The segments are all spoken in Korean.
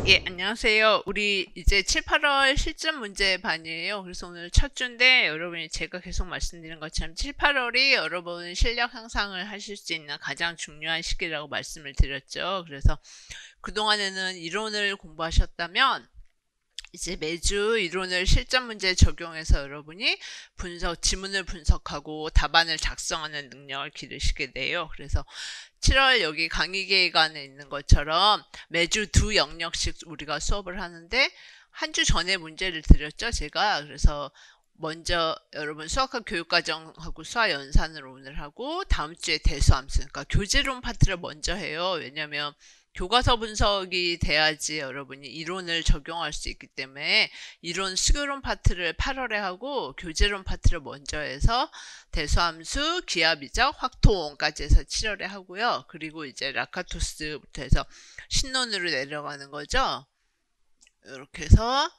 예, 안녕하세요. 우리 이제 7, 8월 실전 문제 반이에요. 그래서 오늘 첫 주인데 여러분이 제가 계속 말씀드린 것처럼 7, 8월이 여러분 실력 향상을 하실 수 있는 가장 중요한 시기라고 말씀을 드렸죠. 그래서 그동안에는 이론을 공부하셨다면 이제 매주 이론을 실전 문제에 적용해서 여러분이 지문을 분석하고 답안을 작성하는 능력을 기르시게 돼요. 그래서 7월 여기 강의 계획안에 있는 것처럼 매주 두 영역씩 우리가 수업을 하는데 한 주 전에 문제를 드렸죠, 제가. 그래서 먼저 여러분 수학학 교육과정하고 수학연산을 오늘 하고 다음 주에 대수함수, 그러니까 교재론 파트를 먼저 해요. 왜냐면 교과서 분석이 돼야지 여러분이 이론을 적용할 수 있기 때문에 이론 수교론 파트를 8월에 하고 교재론 파트를 먼저 해서 대수함수, 기하비적, 확통까지 해서 7월에 하고요. 그리고 이제 라카토스부터 해서 신론으로 내려가는 거죠. 이렇게 해서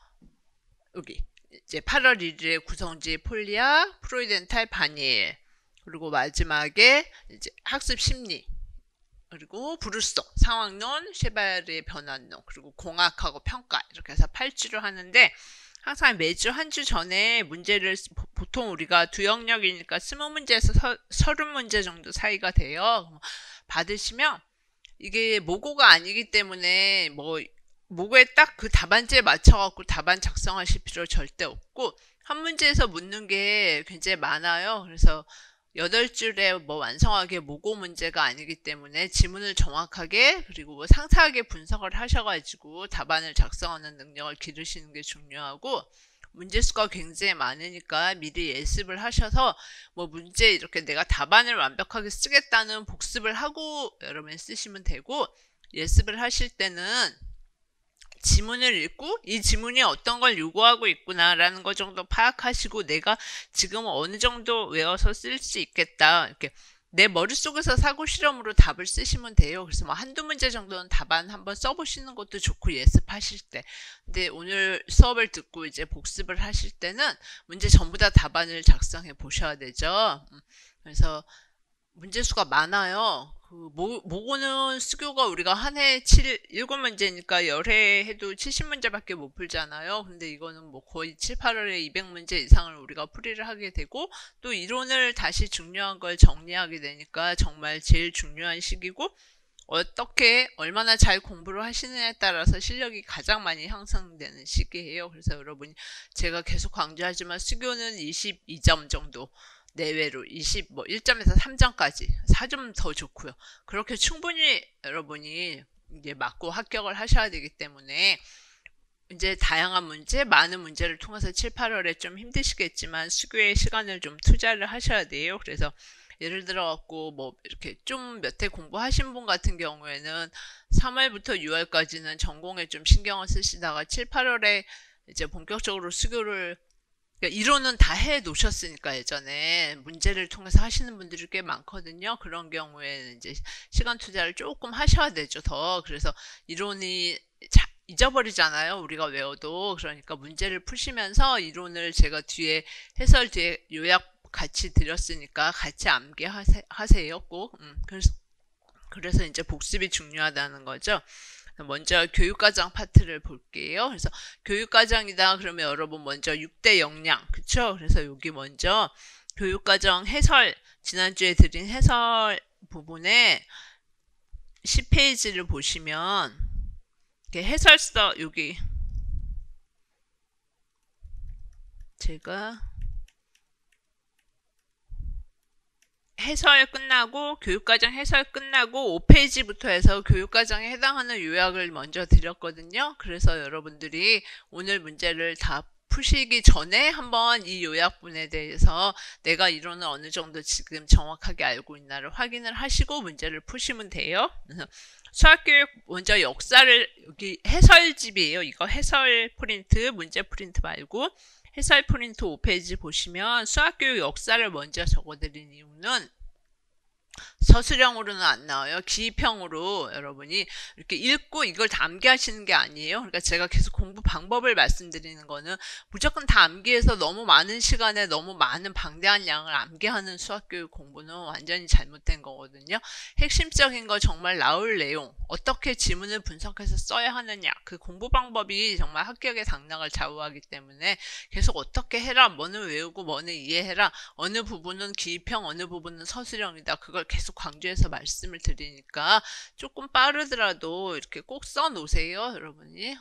여기 이제 8월 1일에 구성지 폴리아, 프로이덴탈 바닐, 그리고 마지막에 이제 학습 심리, 그리고 브루소, 상황론, 쉐바르의 변환론, 그리고 공학하고 평가, 이렇게 해서 8주를 하는데 항상 매주 한 주 전에 문제를 보통 우리가 두 영역이니까 20문제에서 30문제 정도 사이가 돼요. 받으시면 이게 모고가 아니기 때문에 모고에 딱 그 답안지에 맞춰갖고 답안 작성하실 필요 절대 없고 한 문제에서 묻는 게 굉장히 많아요. 그래서 8줄에 완성하게 모고 문제가 아니기 때문에 지문을 정확하게 그리고 상세하게 분석을 하셔가지고 답안을 작성하는 능력을 기르시는 게 중요하고 문제수가 굉장히 많으니까 미리 예습을 하셔서 문제 이렇게 내가 답안을 완벽하게 쓰겠다는 복습을 하고 여러분이 쓰시면 되고 예습을 하실 때는 지문을 읽고 이 지문이 어떤 걸 요구하고 있구나라는 것 정도 파악하시고 내가 지금 어느 정도 외워서 쓸 수 있겠다. 이렇게 내 머릿속에서 사고 실험으로 답을 쓰시면 돼요. 그래서 한두 문제 정도는 답안 한번 써보시는 것도 좋고 예습하실 때. 근데 오늘 수업을 듣고 이제 복습을 하실 때는 문제 전부 다 답안을 작성해 보셔야 되죠. 그래서 문제수가 많아요. 모고는 수교가 우리가 한 해 7문제니까 10회 해도 70문제밖에 못 풀잖아요. 근데 이거는 거의 7, 8월에 200문제 이상을 우리가 풀이를 하게 되고 또 이론을 다시 중요한 걸 정리하게 되니까 정말 제일 중요한 시기고 어떻게 얼마나 잘 공부를 하시느냐에 따라서 실력이 가장 많이 향상되는 시기예요. 그래서 여러분이 제가 계속 강조하지만 수교는 22점 정도 내외로 1점에서 3점까지 4점 더 좋고요. 그렇게 충분히 여러분이 이제 맞고 합격을 하셔야 되기 때문에 이제 다양한 문제, 많은 문제를 통해서 7, 8월에 좀 힘드시겠지만 수교에 시간을 좀 투자를 하셔야 돼요. 그래서 예를 들어 갖고 이렇게 좀 몇 해 공부하신 분 같은 경우에는 3월부터 6월까지는 전공에 좀 신경을 쓰시다가 7, 8월에 이제 본격적으로 수교를 이론은 다 해 놓으셨으니까 예전에 문제를 통해서 하시는 분들이 꽤 많거든요. 그런 경우에는 이제 시간 투자를 조금 하셔야 되죠, 더. 그래서 이론이 잊어버리잖아요, 우리가 외워도. 그러니까 문제를 푸시면서 이론을 제가 해설 뒤에 요약 같이 드렸으니까 같이 암기하세요, 꼭. 그래서 이제 복습이 중요하다는 거죠. 먼저 교육과정 파트를 볼게요. 그래서 교육과정이다 그러면 여러분 먼저 6대 역량, 그쵸? 그래서 여기 먼저 교육과정 해설, 지난주에 드린 해설 부분에 10페이지를 보시면 이렇게 해설서 여기 제가 해설 끝나고 교육과정 해설 끝나고 5페이지부터 해서 교육과정에 해당하는 요약을 먼저 드렸거든요. 그래서 여러분들이 오늘 문제를 다 푸시기 전에 한번 이 요약분에 대해서 내가 이론을 어느 정도 지금 정확하게 알고 있나를 확인을 하시고 문제를 푸시면 돼요. 수학교육 먼저 역사를 여기 해설집이에요. 이거 해설 프린트, 문제 프린트 말고 해설 프린트 5페이지 보시면 수학교육 역사를 먼저 적어드린 이유는 서술형으로는 안 나와요. 기입형으로 여러분이 이렇게 읽고 이걸 다 암기하시는 게 아니에요. 그러니까 제가 계속 공부 방법을 말씀드리는 거는 무조건 다 암기해서 너무 많은 시간에 너무 많은 방대한 양을 암기하는 수학교육 공부는 완전히 잘못된 거거든요. 핵심적인 거 정말 나올 내용, 어떻게 지문을 분석해서 써야 하느냐, 그 공부 방법이 정말 합격의 당락을 좌우하기 때문에 계속 어떻게 해라, 뭐는 외우고 뭐는 이해해라, 어느 부분은 기입형, 어느 부분은 서술형이다, 그걸 계속 강조해서 말씀을 드리니까 조금 빠르더라도 이렇게 꼭 써놓으세요, 여러분이.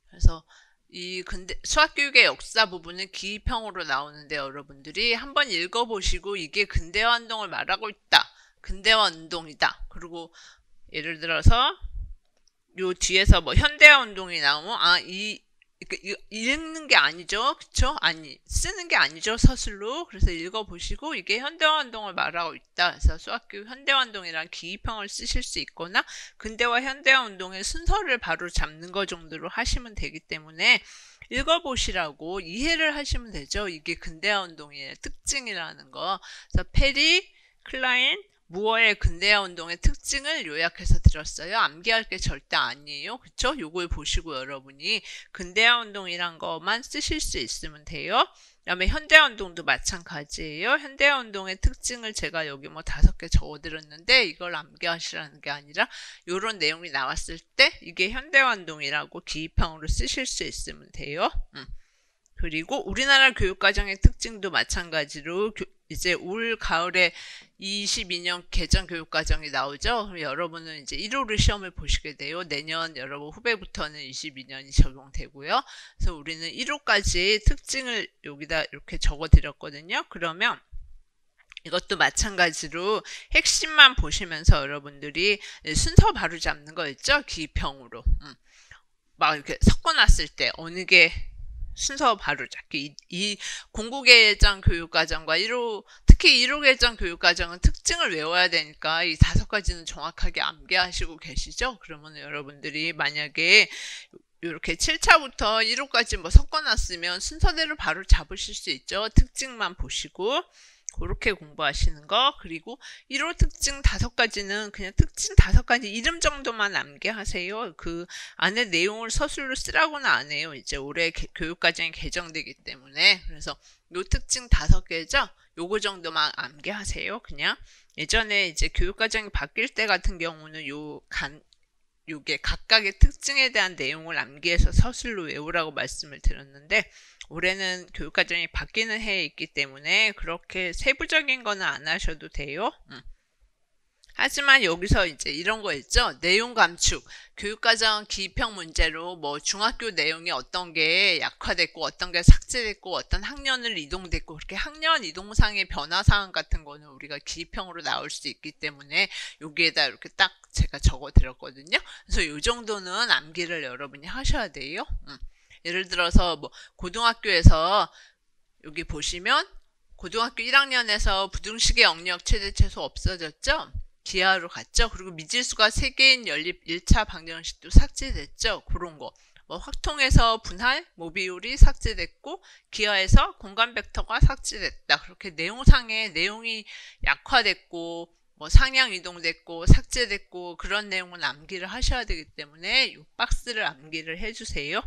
그래서 이 근대 수학교육의 역사 부분은 기입형으로 나오는데 여러분들이 한번 읽어보시고 이게 근대화 운동을 말하고 있다, 근대화 운동이다, 그리고 예를 들어서 요 뒤에서 뭐 현대화 운동이 나오면 읽는 게 아니죠, 그쵸? 아니, 쓰는 게 아니죠, 서술로. 그래서 읽어보시고 이게 현대화 운동을 말하고 있다. 그래서 수학교육 현대화 운동이란 기입형을 쓰실 수 있거나 근대화 현대화 운동의 순서를 바로 잡는 거 정도로 하시면 되기 때문에 읽어보시라고 이해를 하시면 되죠. 이게 근대화 운동의 특징이라는 거. 그래서 페리, 클라인, 무어의 근대화 운동의 특징을 요약해서 들었어요. 암기할 게 절대 아니에요. 그쵸? 요걸 보시고 여러분이 근대화 운동이란 것만 쓰실 수 있으면 돼요. 그 다음에 현대화 운동도 마찬가지예요. 현대화 운동의 특징을 제가 여기 뭐 5개 적어드렸는데 이걸 암기하시라는 게 아니라 요런 내용이 나왔을 때 이게 현대화 운동이라고 기입형으로 쓰실 수 있으면 돼요. 그리고 우리나라 교육과정의 특징도 마찬가지로 이제 올 가을에 22년 개정 교육과정이 나오죠. 그럼 여러분은 이제 1호를 시험을 보시게 돼요. 내년 여러분 후배부터는 22년이 적용되고요. 그래서 우리는 1호까지 특징을 여기다 이렇게 적어 드렸거든요. 그러면 이것도 마찬가지로 핵심만 보시면서 여러분들이 순서 바로 잡는 거 있죠? 기입형으로. 막 이렇게 섞어놨을 때 어느 게 순서 바로 잡기. 이 공구개정 교육과정과 1호, 특히 1호 개정 교육과정은 특징을 외워야 되니까 이 5가지는 정확하게 암기하시고 계시죠? 그러면 여러분들이 만약에 이렇게 7차부터 1호까지 뭐 섞어놨으면 순서대로 바로 잡으실 수 있죠. 특징만 보시고. 그렇게 공부하시는 거. 그리고 1호 특징 5가지는 그냥 특징 5가지 이름 정도만 암기하세요. 그 안에 내용을 서술로 쓰라고는 안 해요. 이제 올해 교육과정이 개정되기 때문에. 그래서 요 특징 5개죠. 요거 정도만 암기하세요. 그냥 예전에 이제 교육과정이 바뀔 때 같은 경우는 요게 각각의 특징에 대한 내용을 암기해서 서술로 외우라고 말씀을 드렸는데 올해는 교육과정이 바뀌는 해에 있기 때문에 그렇게 세부적인 거는 안 하셔도 돼요. 하지만 여기서 이제 이런 거 있죠. 내용 감축. 교육과정 기입형 문제로 뭐 중학교 내용이 어떤 게 약화됐고 어떤 게 삭제됐고 어떤 학년을 이동됐고 그렇게 학년 이동상의 변화사항 같은 거는 우리가 기입형으로 나올 수 있기 때문에 여기에다 이렇게 딱 제가 적어 드렸거든요. 그래서 이 정도는 암기를 여러분이 하셔야 돼요. 예를 들어서 뭐 고등학교에서 여기 보시면 고등학교 1학년에서 부등식의 영역 최대 최소 없어졌죠. 기하로 갔죠. 그리고 미지수가 3개인 연립 1차 방정식도 삭제됐죠. 그런 거. 뭐 확통에서 분할, 모비율이 삭제됐고 기하에서 공간 벡터가 삭제됐다. 그렇게 내용상의 내용이 약화됐고 뭐 상향 이동됐고 삭제됐고 그런 내용은 암기를 하셔야 되기 때문에 이 박스를 암기를 해주세요.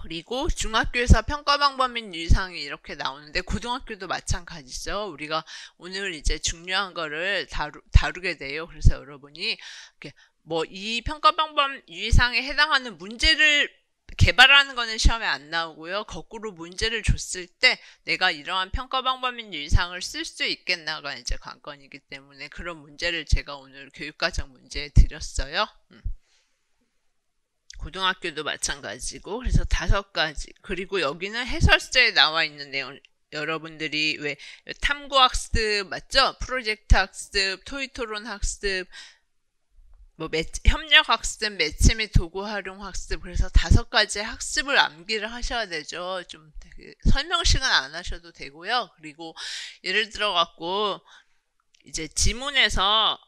그리고 중학교에서 평가 방법 및 유의사항이 이렇게 나오는데 고등학교도 마찬가지죠. 우리가 오늘 이제 중요한 거를 다루게 돼요. 그래서 여러분이 뭐 이 평가 방법 유의사항에 해당하는 문제를 개발하는 거는 시험에 안 나오고요. 거꾸로 문제를 줬을 때 내가 이러한 평가 방법 및 유의사항을 쓸 수 있겠나가 이제 관건이기 때문에 그런 문제를 제가 오늘 교육과정 문제에 드렸어요. 고등학교도 마찬가지고 그래서 5가지. 그리고 여기는 해설서에 나와 있는 내용 여러분들이 왜 탐구학습 맞죠? 프로젝트 학습, 토의토론 학습, 뭐 협력학습, 매체 및 도구 활용 학습 그래서 5가지 학습을 암기를 하셔야 되죠. 좀 설명식은 안 하셔도 되고요. 그리고 예를 들어 갖고 이제 지문에서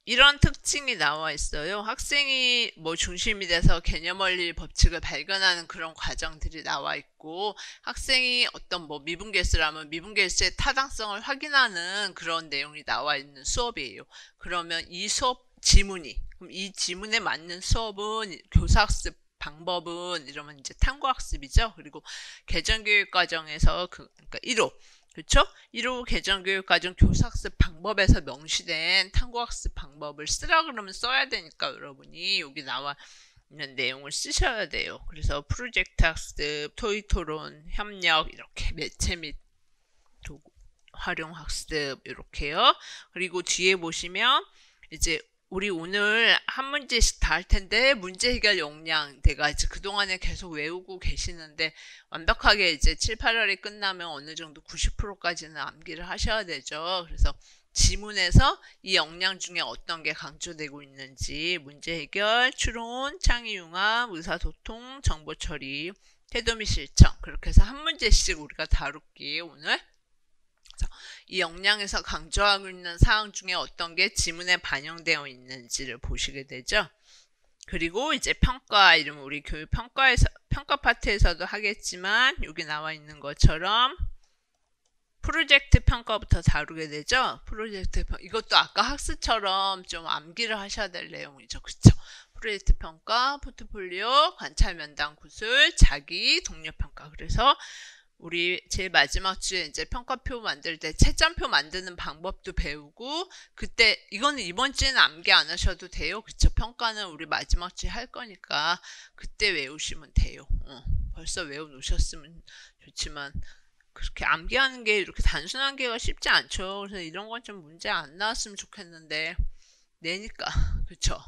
이런 특징이 나와 있어요. 학생이 뭐 중심이 돼서 개념 원리 법칙을 발견하는 그런 과정들이 나와 있고, 학생이 어떤 뭐 미분계수라면 미분계수의 타당성을 확인하는 그런 내용이 나와 있는 수업이에요. 그러면 이 수업 지문이, 그럼 이 지문에 맞는 수업은 교사학습 방법은 이러면 이제 탐구학습이죠. 그리고 개정교육 과정에서 그러니까 1호, 그렇죠? 1호 개정교육과정 교사학습 방법에서 명시된 탐구학습 방법을 쓰라 그러면 써야 되니까 여러분이 여기 나와 있는 내용을 쓰셔야 돼요. 그래서 프로젝트 학습, 토의 토론, 협력 이렇게 매체 및 도구 활용 학습 이렇게요. 그리고 뒤에 보시면 이제 우리 오늘 한 문제씩 다 할 텐데 문제 해결 역량 내가 이제 그동안에 계속 외우고 계시는데 완벽하게 이제 7, 8월이 끝나면 어느 정도 90%까지는 암기를 하셔야 되죠. 그래서 지문에서 이 역량 중에 어떤 게 강조되고 있는지 문제 해결, 추론, 창의융합, 의사소통, 정보처리, 태도 및 실천 그렇게 해서 한 문제씩 우리가 다룰게요 오늘. 이 역량에서 강조하고 있는 사항 중에 어떤 게 지문에 반영되어 있는지를 보시게 되죠. 그리고 이제 평가, 이러면 우리 교육 평가에서, 평가 파트에서도 하겠지만 여기 나와 있는 것처럼 프로젝트 평가부터 다루게 되죠. 프로젝트 평가, 이것도 아까 학습처럼 좀 암기를 하셔야 될 내용이죠. 그쵸? 프로젝트 평가, 포트폴리오, 관찰 면담 구술, 자기, 동료 평가. 그래서 우리 제일 마지막 주에 이제 평가표 만들 때 채점표 만드는 방법도 배우고 그때 이거는 이번 주에는 암기 안 하셔도 돼요. 그쵸? 평가는 우리 마지막 주에 할 거니까 그때 외우시면 돼요. 벌써 외워 놓으셨으면 좋지만 그렇게 암기하는 게 이렇게 단순한 게가 쉽지 않죠. 그래서 이런 건 좀 문제 안 나왔으면 좋겠는데 내니까 그쵸?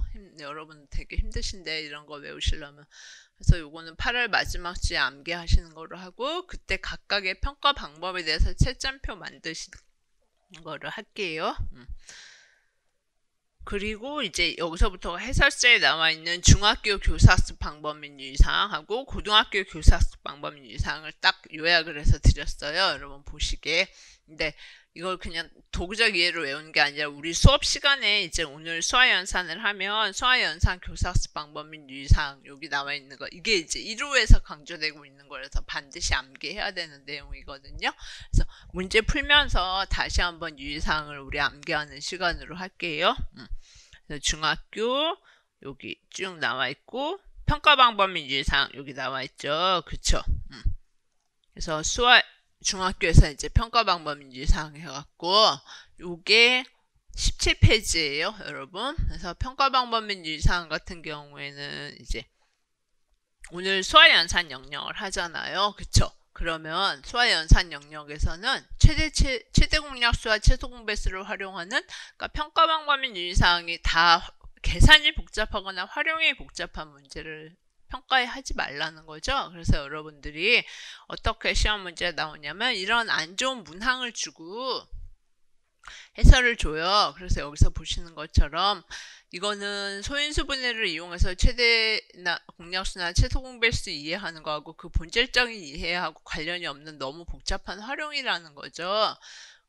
여러분 되게 힘드신데 이런 거 외우시려면 그래서 요거는 8월 마지막 주에 암기하시는 거로 하고 그때 각각의 평가 방법에 대해서 채점표 만드시는 거를 할게요. 그리고 이제 여기서부터 해설서에 나와 있는 중학교 교사학습 방법 및 유의사항하고 고등학교 교사학습 방법 및 유의사항을 딱 요약을 해서 드렸어요. 여러분 보시게. 근데 이걸 그냥 도구적 이해로 외우는 게 아니라 우리 수업 시간에 이제 오늘 수화연산을 하면 수화연산 교사학습 방법 및 유의사항 여기 나와 있는 거 이게 이제 1호에서 강조되고 있는 거라서 반드시 암기해야 되는 내용이거든요. 그래서 문제 풀면서 다시 한번 유의사항을 우리 암기하는 시간으로 할게요. 그래서 중학교 여기 쭉 나와 있고 평가 방법 및 유의사항 여기 나와 있죠. 그쵸? 그래서 중학교에서 이제 평가 방법 및 유의사항 해갖고 요게 17페이지예요 여러분. 그래서 평가 방법 및 유의사항 같은 경우에는 이제 오늘 수화연산 영역을 하잖아요. 그쵸? 그러면 수화연산 영역에서는 최대 공약수와 최소 공배수를 활용하는 그러니까 평가 방법 및 유의사항이 다 계산이 복잡하거나 활용이 복잡한 문제를 평가에 하지 말라는 거죠. 그래서 여러분들이 어떻게 시험 문제가 나오냐면 이런 안 좋은 문항을 주고 해설을 줘요. 그래서 여기서 보시는 것처럼 이거는 소인수 분해를 이용해서 최대나 공약수나 최소 공배수 이해하는 거하고 그 본질적인 이해하고 관련이 없는 너무 복잡한 활용이라는 거죠.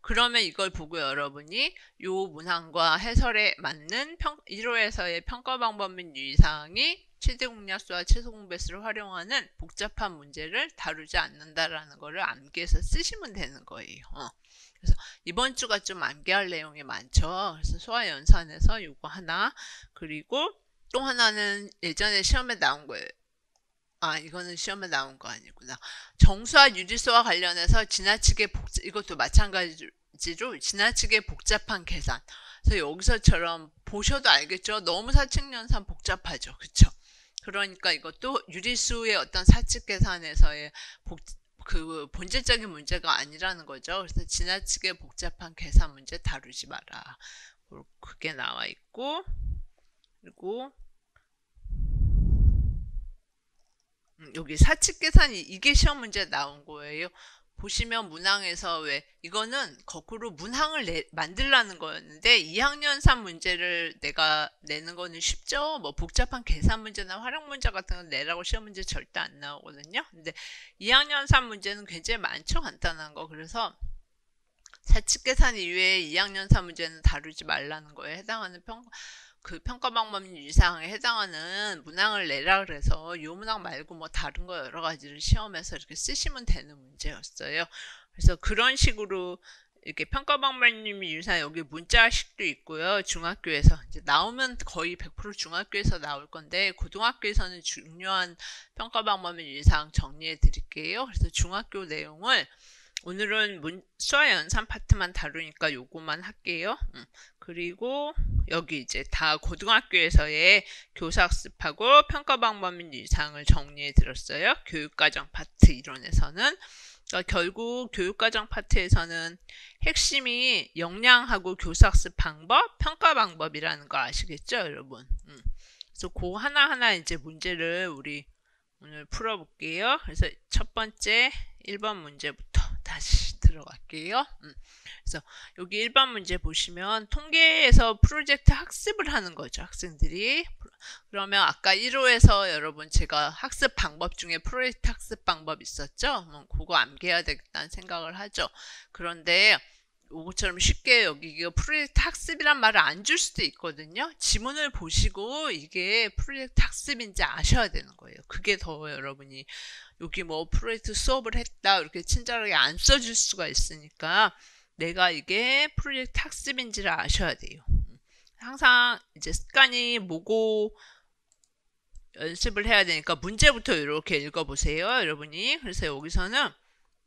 그러면 이걸 보고 여러분이 요 문항과 해설에 맞는 1호에서의 평가 방법 및 유의사항이 최대 공약수와 최소 공배수를 활용하는 복잡한 문제를 다루지 않는다라는 거를 암기해서 쓰시면 되는 거예요. 그래서 이번 주가 좀 암기할 내용이 많죠. 그래서 수화연산에서 요거 하나 그리고 또 하나는 예전에 시험에 나온 거예요. 이거는 시험에 나온 거 아니구나. 정수와 유리수와 관련해서 지나치게 이것도 마찬가지로 지나치게 복잡한 계산. 그래서 여기서처럼 보셔도 알겠죠. 너무 사칙연산 복잡하죠. 그쵸? 그러니까 이것도 유리수의 어떤 사칙 계산에서의 그 본질적인 문제가 아니라는 거죠. 그래서 지나치게 복잡한 계산 문제 다루지 마라. 그게 나와 있고 그리고 여기 사칙 계산이 이게 시험 문제 나온 거예요. 보시면 문항에서 왜 이거는 거꾸로 문항을 만들라는 거였는데 2학년 3 문제를 내가 내는 거는 쉽죠. 뭐 복잡한 계산 문제나 활용 문제 같은 거 내라고 시험 문제 절대 안 나오거든요. 근데 2학년 3 문제는 굉장히 많죠. 간단한 거. 그래서 사칙계산 이외에 2학년사 문제는 다루지 말라는 거에 해당하는 평가 방법 유사항에 해당하는 문항을 내라 그래서 요 문항 말고 뭐 다른 거 여러 가지를 시험에서 이렇게 쓰시면 되는 문제였어요. 그래서 그런 식으로 이렇게 평가 방법님이 유사 여기 문자식도 있고요. 중학교에서 이제 나오면 거의 100% 중학교에서 나올 건데 고등학교에서는 중요한 평가 방법의 유사항 정리해 드릴게요. 그래서 중학교 내용을 오늘은 수화 연산 파트만 다루니까 요거만 할게요. 그리고 여기 이제 다 고등학교에서의 교사학습하고 평가 방법 및 유사항을 정리해 드렸어요. 교육과정 파트 이론에서는. 그러니까 결국 교육과정 파트에서는 핵심이 역량하고 교사학습 방법, 평가 방법이라는 거 아시겠죠, 여러분? 그래서 그 하나하나 이제 문제를 우리 오늘 풀어볼게요. 그래서 첫 번째 1번 문제부터 다시 들어갈게요. 그래서 여기 1번 문제 보시면 통계에서 프로젝트 학습을 하는 거죠, 학생들이. 그러면 아까 1호에서 여러분 제가 학습 방법 중에 프로젝트 학습 방법 있었죠? 그거 암기해야 되겠다는 생각을 하죠. 그런데 이것처럼 쉽게 여기 이거 프로젝트 학습이란 말을 안 줄 수도 있거든요. 지문을 보시고 이게 프로젝트 학습인지 아셔야 되는 거예요. 그게 더 여러분이 여기 뭐 프로젝트 수업을 했다 이렇게 친절하게 안 써줄 수가 있으니까 내가 이게 프로젝트 학습인지를 아셔야 돼요. 항상 이제 습관이 모고 연습을 해야 되니까 문제부터 이렇게 읽어보세요, 여러분이. 그래서 여기서는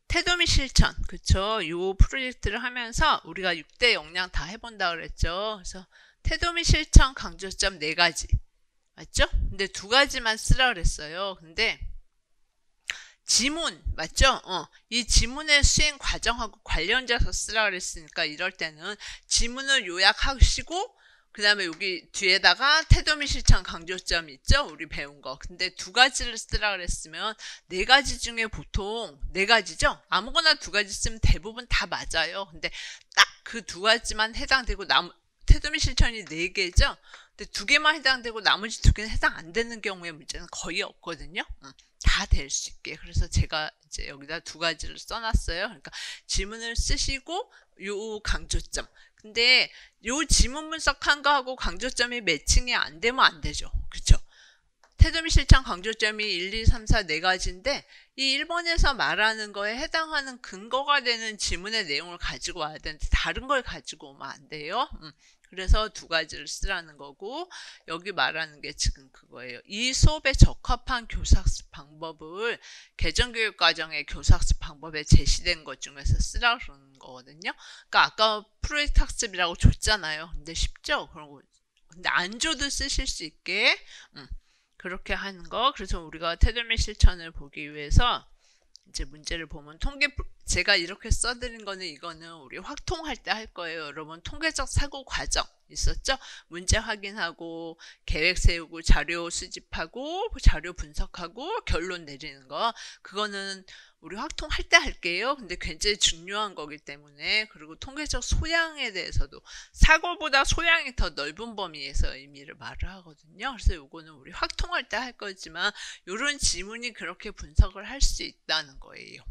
태도 및 실천, 그쵸? 요 프로젝트를 하면서 우리가 6대 역량 다 해본다 그랬죠. 그래서 태도 및 실천 강조점 4가지. 맞죠? 근데 2가지만 쓰라 그랬어요. 근데 지문, 맞죠? 이 지문의 수행 과정하고 관련돼서 쓰라 그랬으니까 이럴 때는 지문을 요약하시고 그 다음에 여기 뒤에다가 태도 및 실천 강조점 있죠? 우리 배운 거. 근데 2가지를 쓰라 그랬으면 4가지 중에 보통 4가지죠? 아무거나 2가지 쓰면 대부분 다 맞아요. 근데 딱 그 2가지만 해당되고 태도 및 실천이 4개죠? 근데 2개만 해당되고 나머지 2개는 해당 안 되는 경우의 문제는 거의 없거든요. 다 될 수 있게. 그래서 제가 이제 여기다 2가지를 써놨어요. 그러니까 지문을 쓰시고 요 강조점. 근데 요 지문 분석한 거하고 강조점이 매칭이 안 되면 안 되죠. 그쵸? 태도 및 실천 강조점이 1, 2, 3, 4 4가지인데 이 1번에서 말하는 거에 해당하는 근거가 되는 지문의 내용을 가지고 와야 되는데 다른 걸 가지고 오면 안 돼요. 그래서 2가지를 쓰라는 거고 여기 말하는 게 지금 그거예요. 이 수업에 적합한 교사학습 방법을 개정교육과정의 교사학습 방법에 제시된 것 중에서 쓰라 그러는 거거든요. 그러니까 아까 프로젝트 학습이라고 줬잖아요. 근데 쉽죠? 근데 안 줘도 쓰실 수 있게 그렇게 하는 거. 그래서 우리가 태도 및 실천을 보기 위해서 이제 문제를 보면 제가 이렇게 써드린 거는 이거는 우리 확통할 때 할 거예요. 여러분 통계적 사고 과정 있었죠? 문제 확인하고 계획 세우고 자료 수집하고 자료 분석하고 결론 내리는 거. 그거는 우리 확통할 때 할게요. 근데 굉장히 중요한 거기 때문에 그리고 통계적 소양에 대해서도 사고보다 소양이 더 넓은 범위에서 의미를 말을 하거든요. 그래서 요거는 우리 확통할 때 할 거지만 이런 지문이 그렇게 분석을 할 수 있다는 거예요.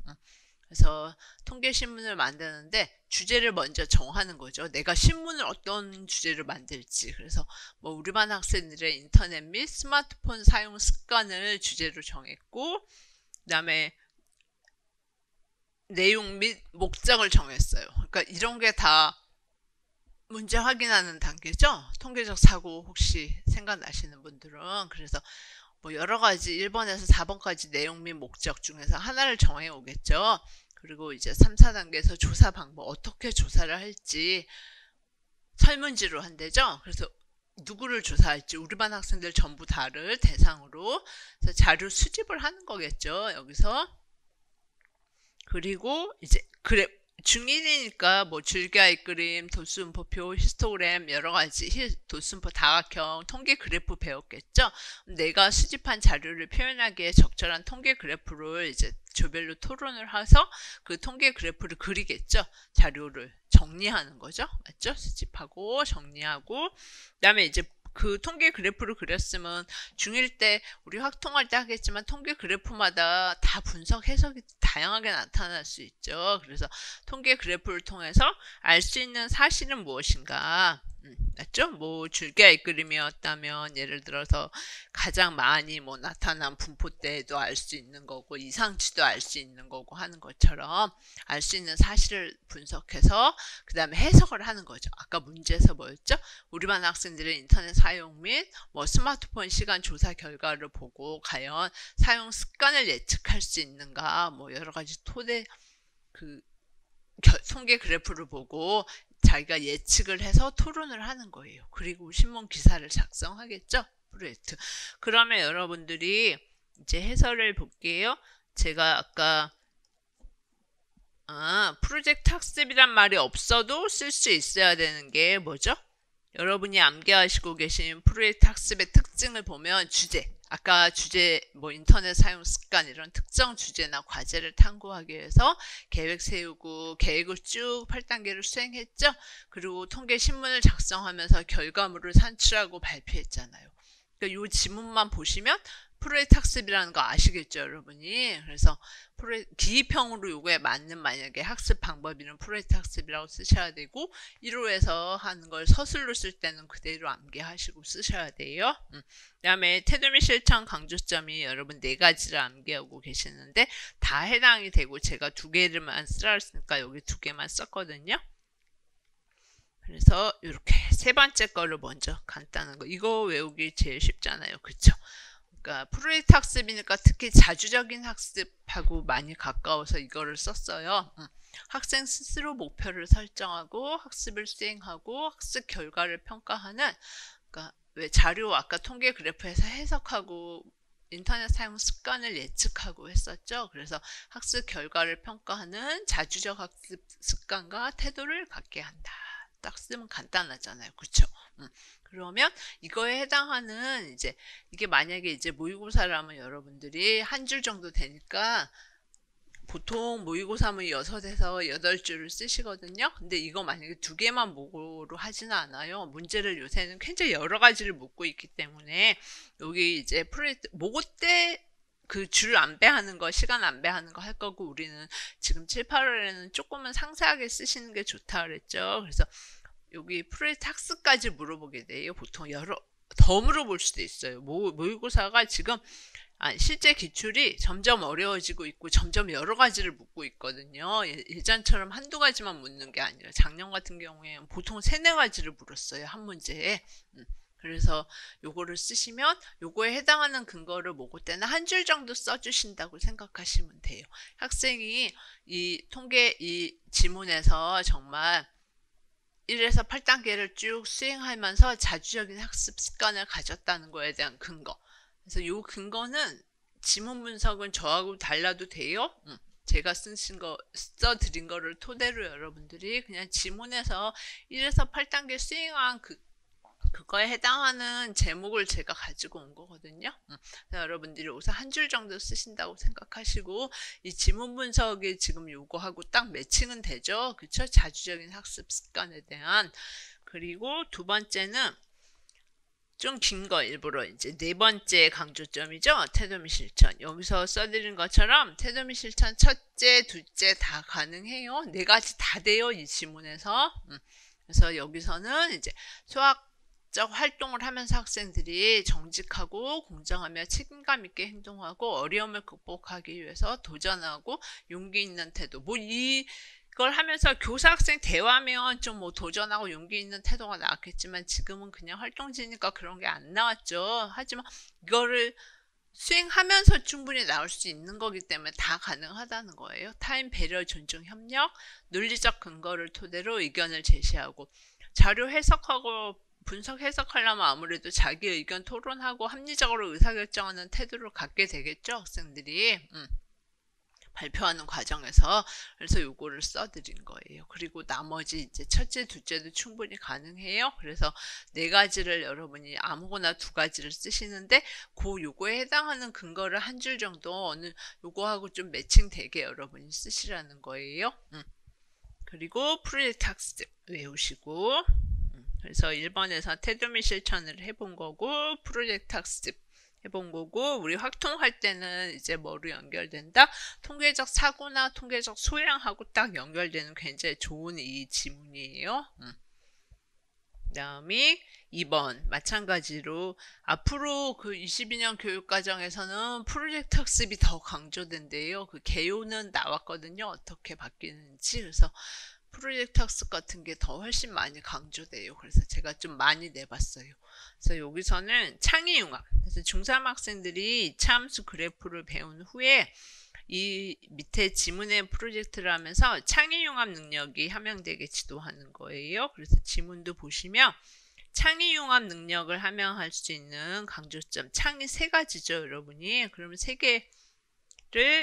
그래서 통계신문을 만드는데 주제를 먼저 정하는 거죠. 내가 신문을 어떤 주제를 만들지. 그래서 뭐 우리 반 학생들의 인터넷 및 스마트폰 사용 습관을 주제로 정했고 그 다음에 내용 및 목적을 정했어요. 그러니까 이런 게 다 문제 확인하는 단계죠. 통계적 사고 혹시 생각나시는 분들은. 그래서 뭐 여러 가지 1번에서 4번까지 내용 및 목적 중에서 하나를 정해 오겠죠. 그리고 이제 3, 4단계에서 조사 방법 어떻게 조사를 할지 설문지로 한대죠. 그래서 누구를 조사할지 우리 반 학생들 전부 다를 대상으로 그래서 자료 수집을 하는 거겠죠. 여기서 그리고 이제 중1이니까 뭐 줄기하기 그림, 도수분포표, 히스토그램 여러 가지 도수분포 다각형 통계 그래프 배웠겠죠. 내가 수집한 자료를 표현하기에 적절한 통계 그래프를 이제 조별로 토론을 해서 그 통계 그래프를 그리겠죠. 자료를 정리하는 거죠. 맞죠? 수집하고 정리하고 그다음에 이제 그 통계 그래프를 그렸으면 중1 때 우리 확통할 때 하겠지만 통계 그래프마다 다 분석 해석이 다양하게 나타날 수 있죠. 그래서 통계 그래프를 통해서 알 수 있는 사실은 무엇인가? 맞죠? 뭐 줄기의 그림이었다면 예를 들어서 가장 많이 뭐 나타난 분포 때도 알 수 있는 거고 이상치도 알 수 있는 거고 하는 것처럼 알 수 있는 사실을 분석해서 그 다음에 해석을 하는 거죠. 아까 문제에서 뭐였죠? 우리 반 학생들의 인터넷 사용 및 뭐 스마트폰 시간 조사 결과를 보고 과연 사용 습관을 예측할 수 있는가 뭐 여러 가지 토대 그 통계 그래프를 보고 자기가 예측을 해서 토론을 하는 거예요. 그리고 신문 기사를 작성하겠죠. 프로젝트. 그러면 여러분들이 이제 해설을 볼게요. 제가 아까 프로젝트 학습이란 말이 없어도 쓸 수 있어야 되는 게 뭐죠? 여러분이 암기하시고 계신 프로젝트 학습의 특징을 보면 주제, 아까 주제 뭐 인터넷 사용 습관 이런 특정 주제나 과제를 탐구하기 위해서 계획 세우고 계획을 쭉 8단계를 수행했죠. 그리고 통계 신문을 작성하면서 결과물을 산출하고 발표했잖아요. 그러니까 이 지문만 보시면 프로젝트 학습이라는 거 아시겠죠, 여러분이? 그래서 기입형으로 요거에 맞는 만약에 학습 방법이는 프로젝트 학습이라고 쓰셔야 되고 1호에서 하는 걸 서술로 쓸 때는 그대로 암기하시고 쓰셔야 돼요. 그 다음에 태도 및 실천 강조점이 여러분 4가지를 암기하고 계시는데 다 해당이 되고 제가 2개를만 쓰라 했으니까 여기 2개만 썼거든요. 그래서 이렇게 세 번째 거를 먼저 간단한 거 이거 외우기 제일 쉽잖아요. 그쵸? 그러니까 프로젝트 학습이니까 특히 자주적인 학습하고 많이 가까워서 이거를 썼어요. 학생 스스로 목표를 설정하고 학습을 수행하고 학습 결과를 평가하는 그러니까 왜 자료 아까 통계 그래프에서 해석하고 인터넷 사용 습관을 예측하고 했었죠. 그래서 학습 결과를 평가하는 자주적 학습 습관과 태도를 갖게 한다. 딱 쓰면 간단하잖아요. 그쵸? 그러면 이거에 해당하는 이제 이게 만약에 이제 모의고사를 하면 여러분들이 한 줄 정도 되니까 보통 모의고사는 6에서 8줄을 쓰시거든요. 근데 이거 만약에 2개만 모고로 하지는 않아요. 문제를 요새는 굉장히 여러 가지를 묻고 있기 때문에 여기 이제 프로젝트 모고 때 그 줄 안배하는 거, 시간 안배하는 거 할 거고 우리는 지금 7, 8월에는 조금은 상세하게 쓰시는 게 좋다 그랬죠. 그래서 여기 프로젝트 학습까지 물어보게 돼요. 보통 더 물어볼 수도 있어요. 모의고사가 지금 실제 기출이 점점 어려워지고 있고 점점 여러 가지를 묻고 있거든요. 예전처럼 한두 가지만 묻는 게 아니라 작년 같은 경우에는 보통 3, 4가지를 물었어요. 한 문제에. 그래서 요거를 쓰시면 요거에 해당하는 근거를 모고 때는 한 줄 정도 써주신다고 생각하시면 돼요. 학생이 이 통계 이 지문에서 정말 1에서 8단계를 쭉 수행하면서 자주적인 학습 습관을 가졌다는 거에 대한 근거. 그래서 이 근거는 지문 분석은 저하고 달라도 돼요. 제가 써드린 거를 토대로 여러분들이 그냥 지문에서 1에서 8단계 수행한 그거에 해당하는 제목을 제가 가지고 온 거거든요. 여러분들이 우선 한 줄 정도 쓰신다고 생각하시고 이 지문 분석이 지금 요거하고 딱 매칭은 되죠. 그쵸? 자주적인 학습 습관에 대한. 그리고 두 번째는 좀 긴 거 일부러 이제 4번째 강조점이죠. 태도 및 실천. 여기서 써드린 것처럼 태도 및 실천 첫째, 둘째 다 가능해요. 4가지 다 돼요. 이 지문에서. 그래서 여기서는 이제 수학적 활동을 하면서 학생들이 정직하고 공정하며 책임감 있게 행동하고 어려움을 극복하기 위해서 도전하고 용기 있는 태도. 이걸 하면서 교사 학생 대화면 좀 뭐 도전하고 용기 있는 태도가 나왔겠지만 지금은 그냥 활동지니까 그런 게 안 나왔죠. 하지만 이거를 수행하면서 충분히 나올 수 있는 거기 때문에 다 가능하다는 거예요. 타인 배려, 존중, 협력, 논리적 근거를 토대로 의견을 제시하고 자료 해석하고 분석 해석하려면 아무래도 자기 의견 토론하고 합리적으로 의사결정하는 태도를 갖게 되겠죠. 학생들이. 발표하는 과정에서. 그래서 요거를 써드린 거예요. 그리고 나머지 이제 첫째, 둘째도 충분히 가능해요. 그래서 4가지를 여러분이 아무거나 2가지를 쓰시는데 요거에 해당하는 근거를 한 줄 정도 요거하고 좀 매칭되게 여러분이 쓰시라는 거예요. 그리고 프로젝트 학습 외우시고 그래서 1번에서 태도미 실천을 해본 거고 프로젝트 학습 해본 거고 우리 확통할 때는 이제 뭐로 연결된다? 통계적 사고나 통계적 소양하고 딱 연결되는 굉장히 좋은 이 지문이에요. 그 다음에 2번 마찬가지로 앞으로 그 22년 교육과정에서는 프로젝트 학습이 더 강조된대요. 그 개요는 나왔거든요. 어떻게 바뀌는지. 그래서 프로젝트 학습 같은 게 더 훨씬 많이 강조돼요. 그래서 제가 좀 많이 내봤어요. 그래서 여기서는 창의융합. 그래서 중3 학생들이 참수 그래프를 배운 후에 이 밑에 지문의 프로젝트를 하면서 창의융합 능력이 함양되게 지도하는 거예요. 그래서 지문도 보시면 창의융합 능력을 함양할 수 있는 강조점, 창의 3가지죠, 여러분이. 그러면 3개를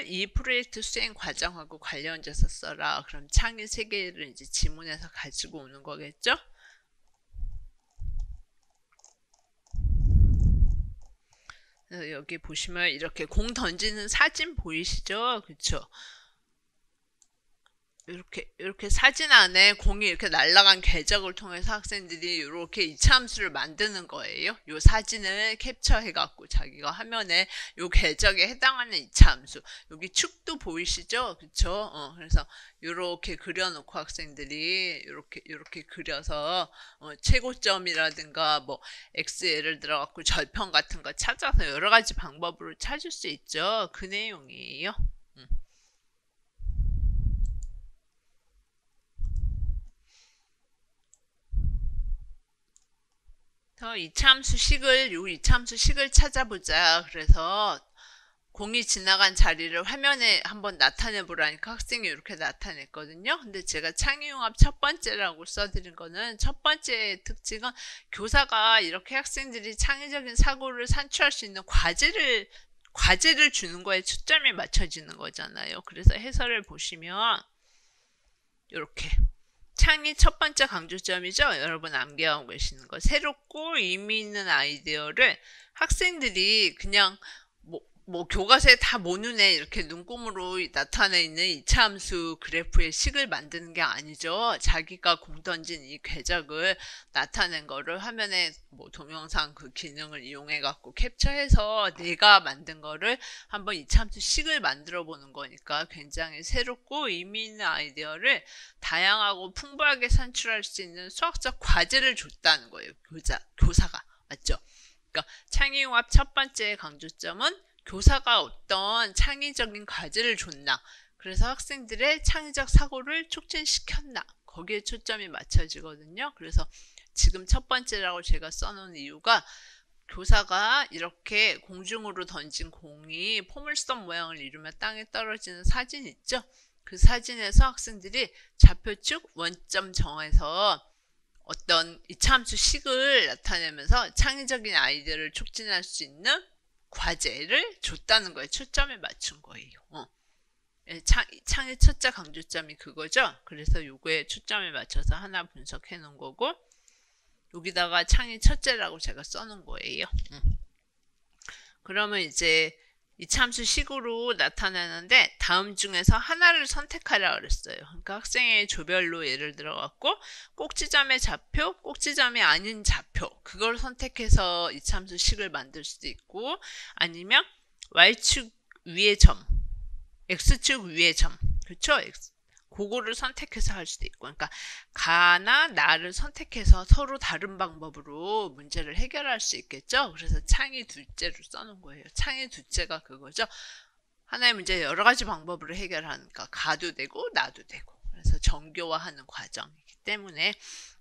이 프로젝트 수행 과정하고 관련돼서 써라. 그럼 창의 3개를 이제 지문에서 가지고 오는 거겠죠? 여기 보시면 이렇게 공 던지는 사진 보이시죠? 그쵸? 이렇게 사진 안에 공이 이렇게 날아간 궤적을 통해서 학생들이 이렇게 이차 함수를 만드는 거예요. 이 사진을 캡처해 갖고 자기가 화면에 이 궤적에 해당하는 이차 함수. 여기 축도 보이시죠? 그쵸? 그래서 이렇게 그려놓고 학생들이 이렇게 그려서 최고점이라든가 뭐 x 예를 들어 갖고 절편 같은 거 찾아서 여러 가지 방법으로 찾을 수 있죠. 그 내용이에요. 이차함수식을 찾아보자. 그래서 공이 지나간 자리를 화면에 한번 나타내 보라니까 학생이 이렇게 나타냈거든요. 근데 제가 창의융합 첫 번째라고 써드린 거는 첫 번째 특징은 교사가 이렇게 학생들이 창의적인 사고를 산출할 수 있는 과제를 주는 거에 초점이 맞춰지는 거잖아요. 그래서 해설을 보시면 이렇게 창의 첫 번째 강조점이죠. 여러분 암기하고 계시는 거. 새롭고 의미 있는 아이디어를 학생들이 그냥 뭐 교과서에 다 모눈에 이렇게 눈금으로 나타내 있는 이차 함수 그래프의 식을 만드는 게 아니죠. 자기가 공 던진 이 궤적을 나타낸 거를 화면에 뭐 동영상 그 기능을 이용해 갖고 캡처해서 내가 만든 거를 한번 이차 함수 식을 만들어 보는 거니까 굉장히 새롭고 의미 있는 아이디어를 다양하고 풍부하게 산출할 수 있는 수학적 과제를 줬다는 거예요. 교사가. 맞죠? 그러니까 창의융합 첫 번째 강조점은 교사가 어떤 창의적인 과제를 줬나, 그래서 학생들의 창의적 사고를 촉진시켰나, 거기에 초점이 맞춰지거든요. 그래서 지금 첫 번째라고 제가 써놓은 이유가 교사가 이렇게 공중으로 던진 공이 포물선 모양을 이루며 땅에 떨어지는 사진 있죠? 그 사진에서 학생들이 좌표축 원점 정해서 어떤 이차함수 식을 나타내면서 창의적인 아이디어를 촉진할 수 있는 과제를 줬다는 거에 초점을 맞춘 거예요. 창의 첫째 강조점이 그거죠. 그래서 요거에 초점을 맞춰서 하나 분석해 놓은 거고, 여기다가 창의 첫째라고 제가 써놓은 거예요. 그러면 이제 이차함수 식으로 나타나는데 다음 중에서 하나를 선택하라 그랬어요. 그러니까 학생의 조별로 예를 들어 갖고 꼭지점의 좌표, 꼭지점이 아닌 좌표, 그걸 선택해서 이차함수 식을 만들 수도 있고, 아니면 y축 위의 점, x축 위의 점, 그렇죠? 그거를 선택해서 할 수도 있고, 그러니까 가나 나를 선택해서 서로 다른 방법으로 문제를 해결할 수 있겠죠. 그래서 창의 둘째로 써놓은 거예요. 창의 둘째가 그거죠. 하나의 문제 여러 가지 방법으로 해결하니까 가도 되고 나도 되고, 그래서 정교화하는 과정이기 때문에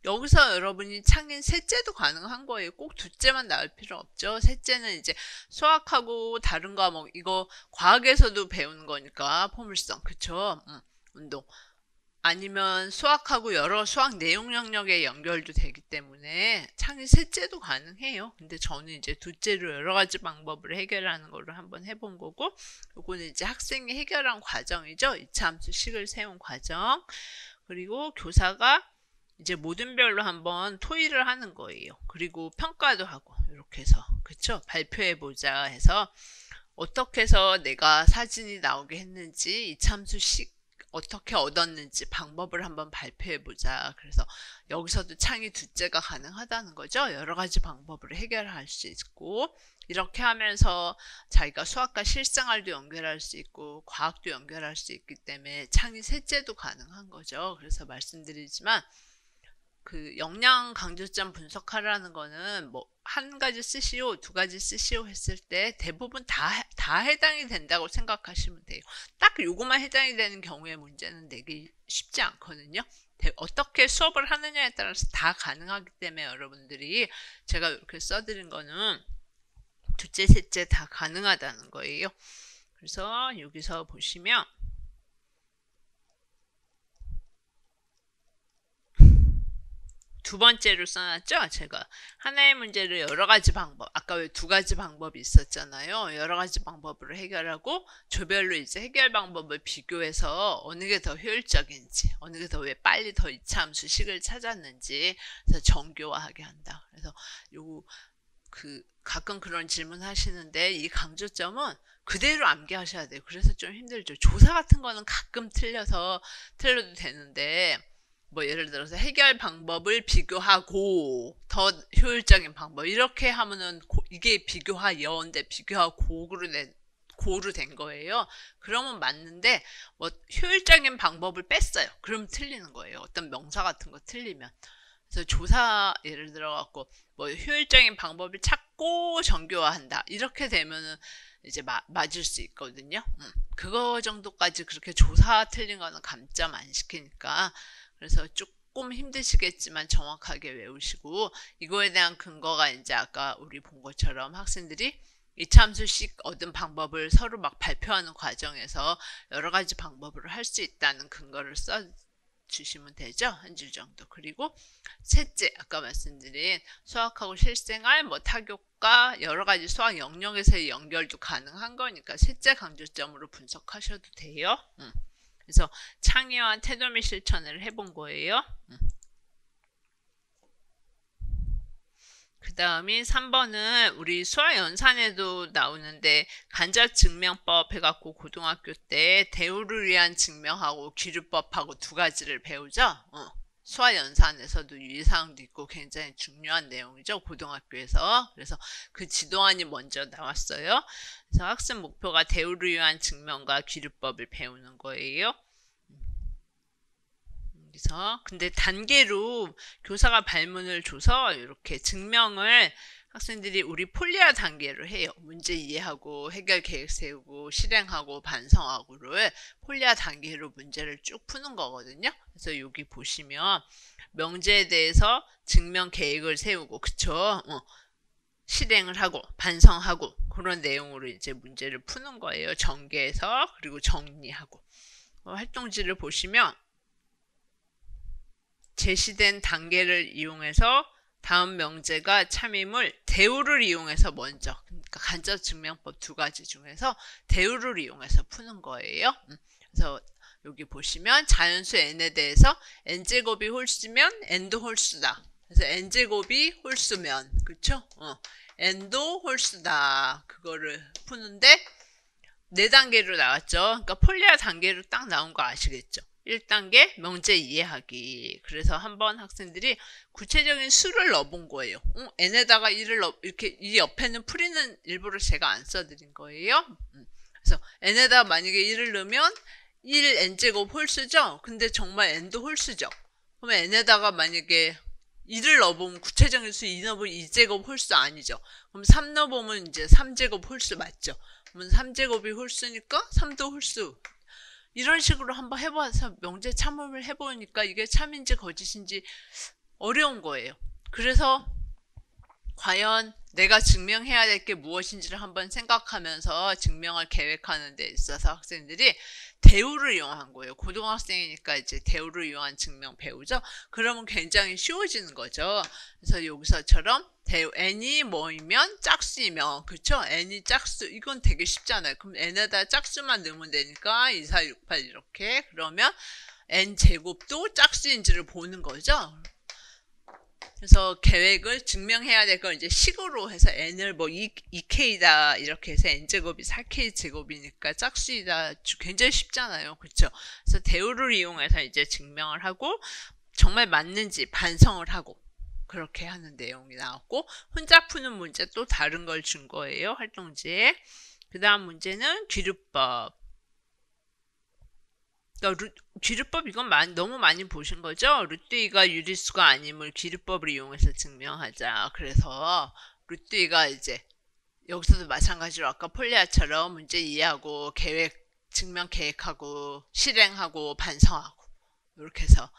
여기서 여러분이 창의 셋째도 가능한 거예요. 꼭 둘째만 나올 필요 없죠. 셋째는 이제 수학하고 다른 과목, 이거 과학에서도 배우는 거니까 포물선, 그쵸? 운동, 아니면 수학하고 여러 수학 내용 영역에 연결도 되기 때문에 창의 셋째도 가능해요. 근데 저는 이제 둘째로 여러 가지 방법을 해결하는 거를 한번 해본 거고, 요거는 이제 학생이 해결한 과정이죠. 이차함수 식을 세운 과정. 그리고 교사가 이제 모든 별로 한번 토의를 하는 거예요. 그리고 평가도 하고, 이렇게 해서, 그쵸? 발표해보자 해서 어떻게 해서 내가 사진이 나오게 했는지 이차함수 식 어떻게 얻었는지 방법을 한번 발표해보자. 그래서 여기서도 창의 두째가 가능하다는 거죠. 여러 가지 방법으로 해결할 수 있고, 이렇게 하면서 자기가 수학과 실생활도 연결할 수 있고 과학도 연결할 수 있기 때문에 창의 셋째도 가능한 거죠. 그래서 말씀드리지만 그 역량 강조점 분석하라는 거는 뭐 한 가지 쓰시오, 두 가지 쓰시오 했을 때 대부분 다 해당이 된다고 생각하시면 돼요. 딱 요거만 해당이 되는 경우에 문제는 내기 쉽지 않거든요. 어떻게 수업을 하느냐에 따라서 다 가능하기 때문에 여러분들이 제가 이렇게 써드린 거는 둘째, 셋째 다 가능하다는 거예요. 그래서 여기서 보시면 두 번째로 써놨죠. 제가 하나의 문제를 여러 가지 방법, 아까 왜 두 가지 방법이 있었잖아요. 여러 가지 방법으로 해결하고 조별로 이제 해결 방법을 비교해서 어느 게 더 효율적인지, 어느 게 더 왜 빨리 더 이차함수 식을 찾았는지 그래서 정교화하게 한다. 그래서 가끔 그런 질문 하시는데 이 강조점은 그대로 암기하셔야 돼요. 그래서 좀 힘들죠. 조사 같은 거는 가끔 틀려도 되는데 뭐 예를 들어서 해결 방법을 비교하고 더 효율적인 방법 이렇게 하면은 이게 비교하여인데 비교하고 고로 된 거예요. 그러면 맞는데 뭐 효율적인 방법을 뺐어요. 그럼 틀리는 거예요. 어떤 명사 같은 거 틀리면. 그래서 조사 예를 들어 갖고 뭐 효율적인 방법을 찾고 정교화한다 이렇게 되면은 이제 맞을 수 있거든요. 그거 정도까지 그렇게 조사 틀린 거는 감점 안 시키니까 그래서 조금 힘드시겠지만 정확하게 외우시고 이거에 대한 근거가 이제 아까 우리 본 것처럼 학생들이 이차함수식 얻은 방법을 서로 막 발표하는 과정에서 여러 가지 방법으로 할 수 있다는 근거를 써 주시면 되죠. 한 줄 정도. 그리고 셋째, 아까 말씀드린 수학하고 실생활, 뭐 타교과 여러 가지 수학 영역에서의 연결도 가능한 거니까 셋째 강조점으로 분석하셔도 돼요. 그래서 창의와 태도 및 실천을 해본 거예요. 그 다음이 3번은 우리 수학연산에도 나오는데 간접증명법 해갖고 고등학교 때 대우를 위한 증명하고 기류법하고 두 가지를 배우죠. 수학연산에서도 유의사항도 있고 굉장히 중요한 내용이죠. 고등학교에서. 그래서 그 지도안이 먼저 나왔어요. 그래서 학습 목표가 대우를 위한 증명과 기류법을 배우는 거예요. 그래서 근데 단계로 교사가 발문을 줘서 이렇게 증명을 학생들이 우리 폴리아 단계로 해요. 문제 이해하고 해결 계획 세우고 실행하고 반성하고를 폴리아 단계로 문제를 쭉 푸는 거거든요. 그래서 여기 보시면 명제에 대해서 증명 계획을 세우고 그쵸? 실행을 하고 반성하고 그런 내용으로 이제 문제를 푸는 거예요. 전개해서 그리고 정리하고 활동지를 보시면 제시된 단계를 이용해서 다음 명제가 참임을 대우를 이용해서 먼저 그러니까 간접증명법 두 가지 중에서 대우를 이용해서 푸는 거예요. 그래서 여기 보시면 자연수 n에 대해서 n제곱이 홀수면 n도 홀수다. 그래서 n제곱이 홀수면 그쵸? n도 홀수다. 그거를 푸는데 4단계로 나왔죠. 그러니까 폴리아 단계로 딱 나온 거 아시겠죠? 1단계 명제 이해하기. 그래서 한번 학생들이 구체적인 수를 넣어본 거예요. n에다가 1을 이렇게 이 옆에는 풀이는 일부러 제가 안 써드린 거예요. 그래서 n에다가 만약에 1을 넣으면 1 n제곱 홀수죠. 근데 정말 n도 홀수죠. 그러면 n에다가 만약에 2를 넣어보면 구체적인 수 2 넣어보면 2제곱 홀수 아니죠. 그럼 3 넣어보면 이제 3제곱 홀수 맞죠. 그러면 3제곱이 홀수니까 3도 홀수. 이런 식으로 한번 해봐서 명제 참음을 해보니까 이게 참인지 거짓인지 어려운 거예요. 그래서 과연 내가 증명해야 될 게 무엇인지를 한번 생각하면서 증명을 계획하는 데 있어서 학생들이 대우를 이용한 거예요. 고등학생이니까 이제 대우를 이용한 증명 배우죠. 그러면 굉장히 쉬워지는 거죠. 그래서 여기서처럼 대우 n이 뭐이면 짝수이면 그쵸? n이 짝수 이건 되게 쉽잖아요. 그럼 n에다 짝수만 넣으면 되니까 2, 4, 6, 8 이렇게 그러면 n제곱도 짝수인지를 보는 거죠. 그래서 계획을 증명해야 될 걸 이제 식으로 해서 n을 뭐 2k다 이렇게 해서 n제곱이 4k 제곱이니까 짝수이다 굉장히 쉽잖아요. 그렇죠? 그래서 대우를 이용해서 이제 증명을 하고 정말 맞는지 반성을 하고 그렇게 하는 내용이 나왔고, 혼자 푸는 문제 또 다른 걸 준 거예요. 활동지에. 그 다음 문제는 귀류법. 그러니까 귀류법 이건 너무 많이 보신 거죠? 루트 2가 유리수가 아님을 귀류법을 이용해서 증명하자. 그래서 루트 2가 이제 여기서도 마찬가지로 아까 폴리아처럼 문제 이해하고 증명 계획하고 실행하고 반성하고 이렇게 해서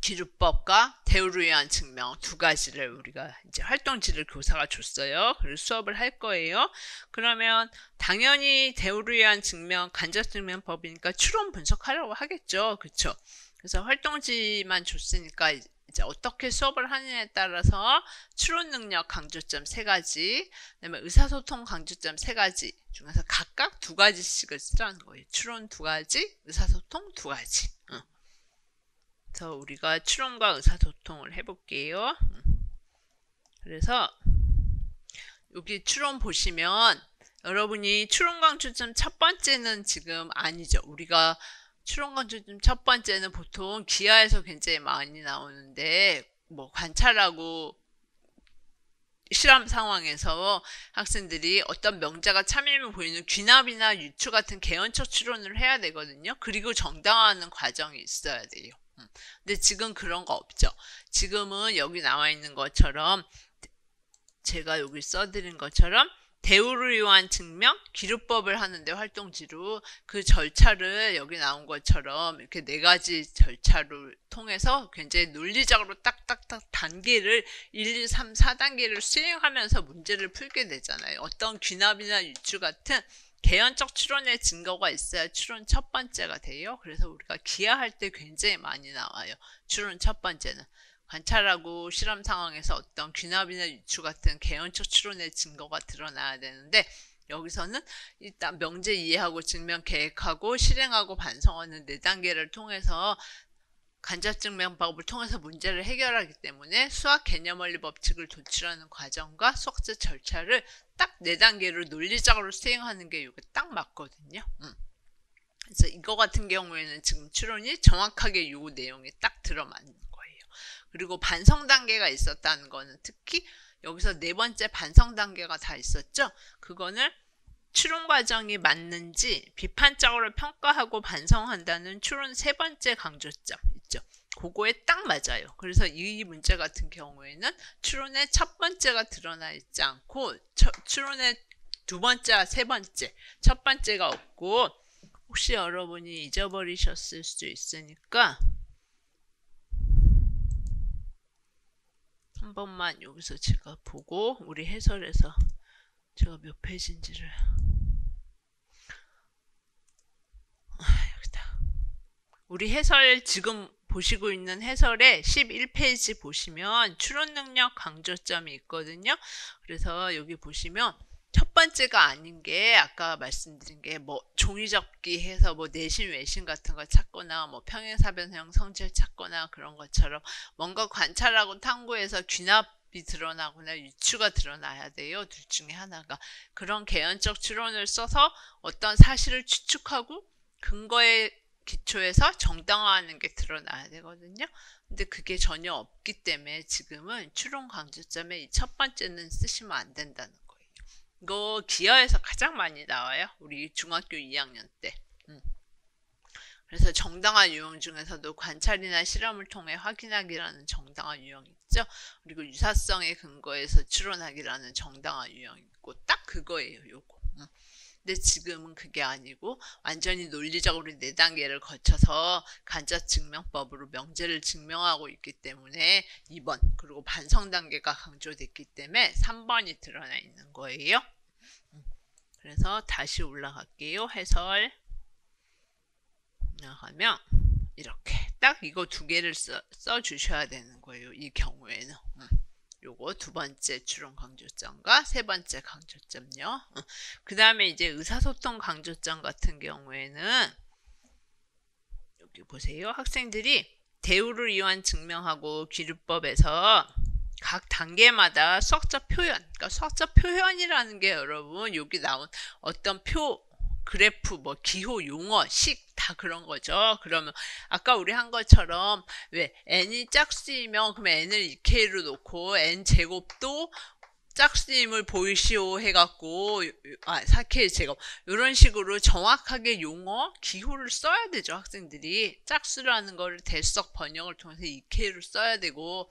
기류법과 대우를 위한 증명 두 가지를 우리가 이제 활동지를 교사가 줬어요. 그래서 수업을 할 거예요. 그러면 당연히 대우를 위한 증명, 간접증명법이니까 추론 분석하려고 하겠죠. 그렇죠? 그래서 활동지만 줬으니까 이제 어떻게 수업을 하느냐에 따라서 추론 능력 강조점 3가지, 그다음에 의사소통 강조점 3가지 중에서 각각 2가지씩을 쓰라는 거예요. 추론 2가지, 의사소통 2가지. 그래서 우리가 추론과 의사소통을 해볼게요. 그래서 여기 추론 보시면 여러분이 추론 강조점 첫 번째는 지금 아니죠. 우리가 추론 강조점 첫 번째는 보통 기하에서 굉장히 많이 나오는데 뭐 관찰하고 실험 상황에서 학생들이 어떤 명자가 참임을 보이는 귀납이나 유추 같은 개연적 추론을 해야 되거든요. 그리고 정당화하는 과정이 있어야 돼요. 근데 지금 그런 거 없죠. 지금은 여기 나와 있는 것처럼 제가 여기 써드린 것처럼 대우를 위한 증명, 기류법을 하는데 활동지로 그 절차를 여기 나온 것처럼 이렇게 4가지 절차를 통해서 굉장히 논리적으로 딱딱딱 단계를 1, 2, 3, 4단계를 수행하면서 문제를 풀게 되잖아요. 어떤 귀납이나 유추 같은 개연적 추론의 증거가 있어야 추론 첫 번째가 돼요. 그래서 우리가 기하할 때 굉장히 많이 나와요. 추론 첫 번째는 관찰하고 실험 상황에서 어떤 귀납이나 유추 같은 개연적 추론의 증거가 드러나야 되는데, 여기서는 일단 명제 이해하고 증명 계획하고 실행하고 반성하는 4단계를 통해서 간접증명법을 통해서 문제를 해결하기 때문에 수학 개념원리 법칙을 도출하는 과정과 수학적 절차를 딱 4단계로 논리적으로 수행하는 게 이게 딱 맞거든요. 그래서 이거 같은 경우에는 지금 추론이 정확하게 요 내용이 딱 들어맞는 거예요. 그리고 반성 단계가 있었다는 거는 특히 여기서 4번째 반성 단계가 다 있었죠. 그거는 추론 과정이 맞는지 비판적으로 평가하고 반성한다는 추론 3번째 강조점 있죠. 그거에 딱 맞아요. 그래서 이 문제 같은 경우에는 추론의 첫 번째가 드러나 있지 않고 추론의 2번째와 3번째, 첫 번째가 없고, 혹시 여러분이 잊어버리셨을 수도 있으니까 한 번만 여기서 제가 보고 우리 해설에서 제가 몇 페이지인지를 여기다. 우리 해설 지금 보시고 있는 해설에 11페이지 보시면 추론 능력 강조점이 있거든요. 그래서 여기 보시면 첫 번째가 아닌 게 아까 말씀드린 게 뭐 종이접기 해서 뭐 내신 외신 같은 거 찾거나 뭐 평행사변형 성질 찾거나 그런 것처럼 뭔가 관찰하고 탐구해서 귀납이 드러나거나 유추가 드러나야 돼요. 둘 중에 하나가. 그런 개연적 추론을 써서 어떤 사실을 추측하고 근거에 기초에서 정당화하는 게 드러나야 되거든요. 근데 그게 전혀 없기 때문에 지금은 추론 강조점에 이 첫 번째는 쓰시면 안 된다는 거예요. 이거 기하에서 가장 많이 나와요. 우리 중학교 2학년 때. 그래서 정당화 유형 중에서도 관찰이나 실험을 통해 확인하기라는 정당화 유형이 있죠. 그리고 유사성의 근거에서 추론하기라는 정당화 유형이 있고 딱 그거예요. 요거. 근데 지금은 그게 아니고 완전히 논리적으로 4단계를 거쳐서 간접증명법으로 명제를 증명하고 있기 때문에 2번 그리고 반성 단계가 강조됐기 때문에 3번이 드러나 있는 거예요. 그래서 다시 올라갈게요. 해설 나가면 이렇게 딱 이거 2개를 써 주셔야 되는 거예요. 이 경우에는 요거 2번째 추론 강조점과 3번째 강조점요. 그 다음에 이제 의사소통 강조점 같은 경우에는 여기 보세요. 학생들이 대우를 이용한 증명하고 기술법에서 각 단계마다 수학적 표현, 그러니까 수학적 표현이라는 게 여러분 여기 나온 어떤 표, 그래프, 뭐 기호, 용어, 식 다 그런 거죠. 그러면 아까 우리 한 것처럼 왜 n이 짝수이면 그러면 n을 2k로 놓고 n 제곱도 짝수임을 보이시오 해갖고 4K 제곱 이런 식으로 정확하게 용어, 기호를 써야 되죠. 학생들이 짝수라는 거를 대수석 번역을 통해서 2K로 써야 되고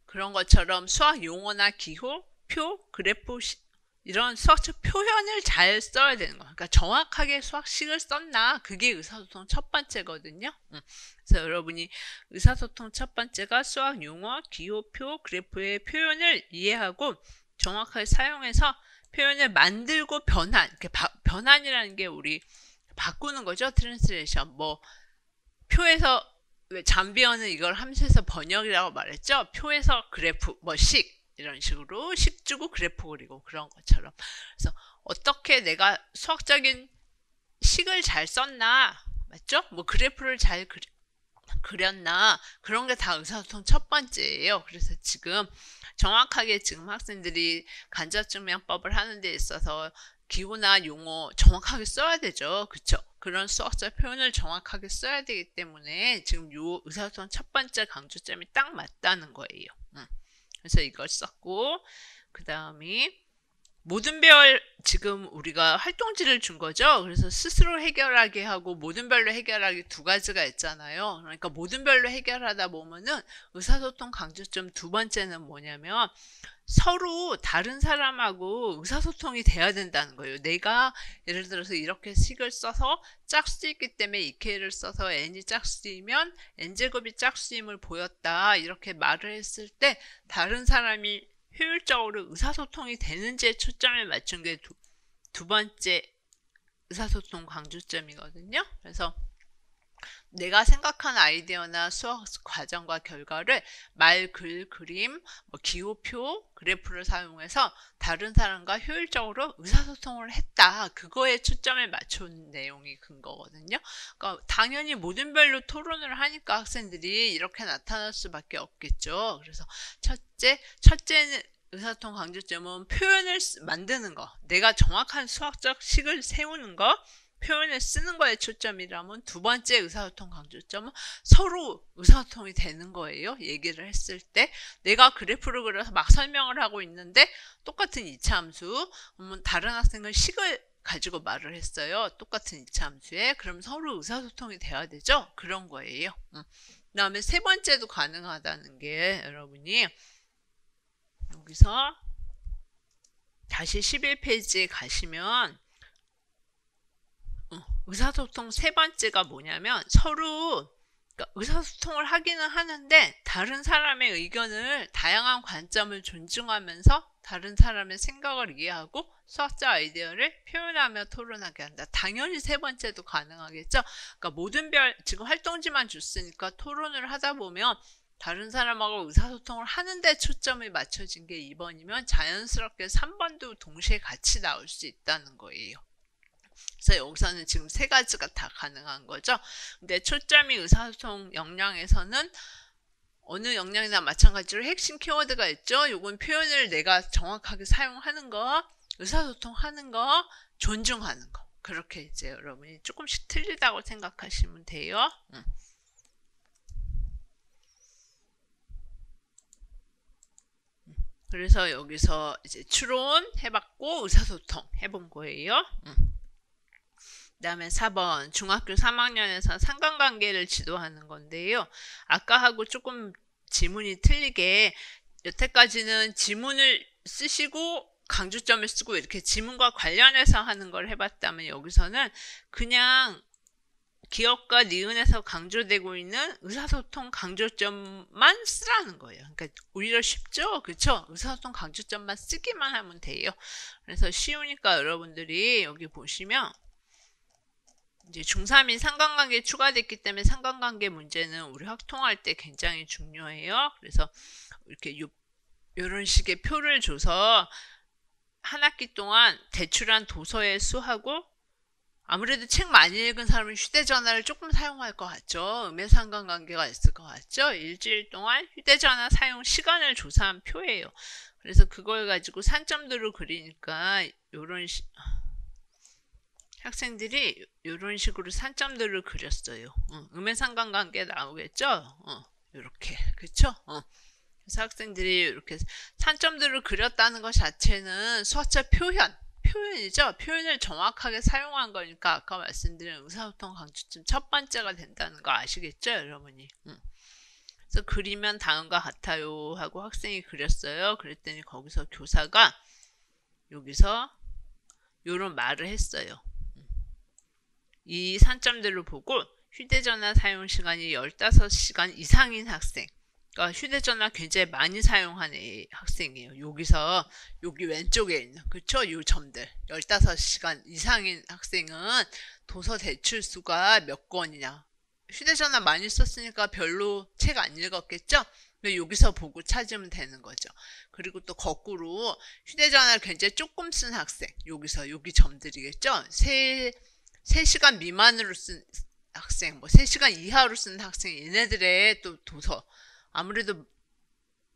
그런 것처럼 수학 용어나 기호, 표, 그래프 이런 수학적 표현을 잘 써야 되는 거. 그러니까 정확하게 수학식을 썼나 그게 의사소통 첫 번째거든요. 그래서 여러분이 의사소통 첫 번째가 수학 용어, 기호, 표, 그래프의 표현을 이해하고 정확하게 사용해서 표현을 만들고 변환. 변환이라는 게 우리 바꾸는 거죠. 트랜스레이션. 뭐 표에서 왜 잠비어는 이걸 함수에서 번역이라고 말했죠. 표에서 그래프, 뭐 식. 이런 식으로 식 주고 그래프 그리고 그런 것처럼. 그래서 어떻게 내가 수학적인 식을 잘 썼나, 맞죠? 뭐 그래프를 잘 그렸나, 그런 게 다 의사소통 첫 번째예요. 그래서 지금 정확하게 지금 학생들이 간접증명법을 하는 데 있어서 기호나 용어 정확하게 써야 되죠. 그쵸? 그런 수학적 표현을 정확하게 써야 되기 때문에 지금 요 의사소통 첫 번째 강조점이 딱 맞다는 거예요. 그래서 이걸 썼고 그 다음에 모든 별 지금 우리가 활동지를 준 거죠. 그래서 스스로 해결하게 하고 모든 별로 해결하기 두 가지가 있잖아요. 그러니까 모든 별로 해결하다 보면은 의사소통 강조점 두 번째는 뭐냐면 서로 다른 사람하고 의사소통이 돼야 된다는 거예요. 내가 예를 들어서 이렇게 식을 써서 짝수있기 때문에 2K를 써서 n이 짝수이면 n제곱이 짝수임을 보였다 이렇게 말을 했을 때 다른 사람이 효율적으로 의사소통이 되는지에 초점을 맞춘 게 두 번째 의사소통 강조점이거든요. 그래서 내가 생각한 아이디어나 수학 과정과 결과를 말, 글, 그림, 뭐 기호표, 그래프를 사용해서 다른 사람과 효율적으로 의사소통을 했다. 그거에 초점을 맞춘 내용이 근거거든요. 그러니까 당연히 모든 별로 토론을 하니까 학생들이 이렇게 나타날 수밖에 없겠죠. 그래서 첫째는 의사소통 강조점은 표현을 만드는 거, 내가 정확한 수학적 식을 세우는 거, 표현을 쓰는 거에 초점이라면 두 번째 의사소통 강조점은 서로 의사소통이 되는 거예요. 얘기를 했을 때 내가 그래프를 그려서 막 설명을 하고 있는데 똑같은 이차함수 그러면 다른 학생은 식을 가지고 말을 했어요. 똑같은 이차함수에 그럼 서로 의사소통이 돼야 되죠. 그런 거예요. 그 다음에 세 번째도 가능하다는 게 여러분이 여기서 다시 11페이지에 가시면 의사소통 세 번째가 뭐냐면 서로 그러니까 의사소통을 하기는 하는데 다른 사람의 의견을 다양한 관점을 존중하면서 다른 사람의 생각을 이해하고 수학적 아이디어를 표현하며 토론하게 한다. 당연히 세 번째도 가능하겠죠. 그러니까 모든 별 지금 활동지만 줬으니까 토론을 하다 보면 다른 사람하고 의사소통을 하는데 초점이 맞춰진 게 2번이면 자연스럽게 3번도 동시에 같이 나올 수 있다는 거예요. 그래서 여기서는 지금 세 가지가 다 가능한 거죠. 근데 초점이 의사소통 역량에서는 어느 역량이나 마찬가지로 핵심 키워드가 있죠. 요건 표현을 내가 정확하게 사용하는 거, 의사소통하는 거, 존중하는 거. 그렇게 이제 여러분이 조금씩 틀리다고 생각하시면 돼요. 그래서 여기서 이제 추론 해봤고 의사소통 해본 거예요. 그 다음에 4번 중학교 3학년에서 상관관계를 지도하는 건데요. 아까하고 조금 지문이 틀리게 여태까지는 지문을 쓰시고 강조점을 쓰고 이렇게 지문과 관련해서 하는 걸 해봤다면 여기서는 그냥 기억과 니은에서 강조되고 있는 의사소통 강조점만 쓰라는 거예요. 그러니까 오히려 쉽죠? 그렇죠? 의사소통 강조점만 쓰기만 하면 돼요. 그래서 쉬우니까 여러분들이 여기 보시면 이제 중3인 상관관계 추가됐기 때문에 상관관계 문제는 우리 확통할 때 굉장히 중요해요. 그래서 이렇게 이런 식의 표를 줘서 한 학기 동안 대출한 도서의 수하고 아무래도 책 많이 읽은 사람은 휴대전화를 조금 사용할 것 같죠. 음의 상관관계가 있을 것 같죠. 일주일 동안 휴대전화 사용 시간을 조사한 표예요. 그래서 그걸 가지고 산점도를 그리니까 학생들이 이런 식으로 산점도를 그렸어요. 음의 상관관계 나오겠죠. 이렇게 그쵸? 그래서 학생들이 이렇게 산점들을 그렸다는 것 자체는 수학적 표현이죠. 표현을 정확하게 사용한 거니까 아까 말씀드린 의사소통 강조점 첫 번째가 된다는 거 아시겠죠, 여러분이? 그래서 그리면 다음과 같아요 하고 학생이 그렸어요. 그랬더니 거기서 교사가 여기서 이런 말을 했어요. 이 산점들을 보고 휴대전화 사용 시간이 15시간 이상인 학생, 그러니까 휴대전화 굉장히 많이 사용하는 학생이에요. 여기서 여기 왼쪽에 있는 그쵸? 요 점들 15시간 이상인 학생은 도서 대출 수가 몇 권이냐. 휴대전화 많이 썼으니까 별로 책 안 읽었겠죠? 근데 여기서 보고 찾으면 되는 거죠. 그리고 또 거꾸로 휴대전화를 굉장히 조금 쓴 학생, 여기서 여기 점들이겠죠? 3시간 미만으로 쓴 학생, 뭐 3시간 이하로 쓴 학생, 얘네들의 또 도서, 아무래도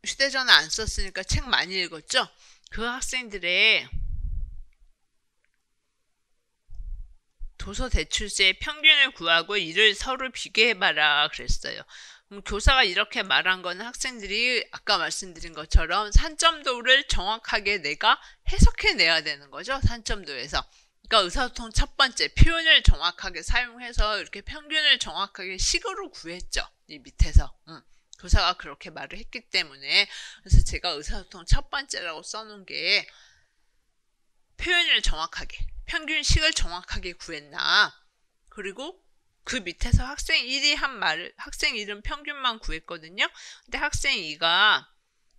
휴대전화 안 썼으니까 책 많이 읽었죠? 그 학생들의 도서 대출세의 평균을 구하고 이를 서로 비교해봐라 그랬어요. 그럼 교사가 이렇게 말한 거는 학생들이 아까 말씀드린 것처럼 산점도를 정확하게 내가 해석해내야 되는 거죠. 산점도에서. 그러니까 의사소통 첫 번째, 표현을 정확하게 사용해서 이렇게 평균을 정확하게 식으로 구했죠. 이 밑에서. 교사가 그렇게 말을 했기 때문에. 그래서 제가 의사소통 첫 번째라고 써놓은 게 표현을 정확하게, 평균식을 정확하게 구했나. 그리고 그 밑에서 학생 1이 한 말을, 학생 1은 평균만 구했거든요. 근데 학생 2가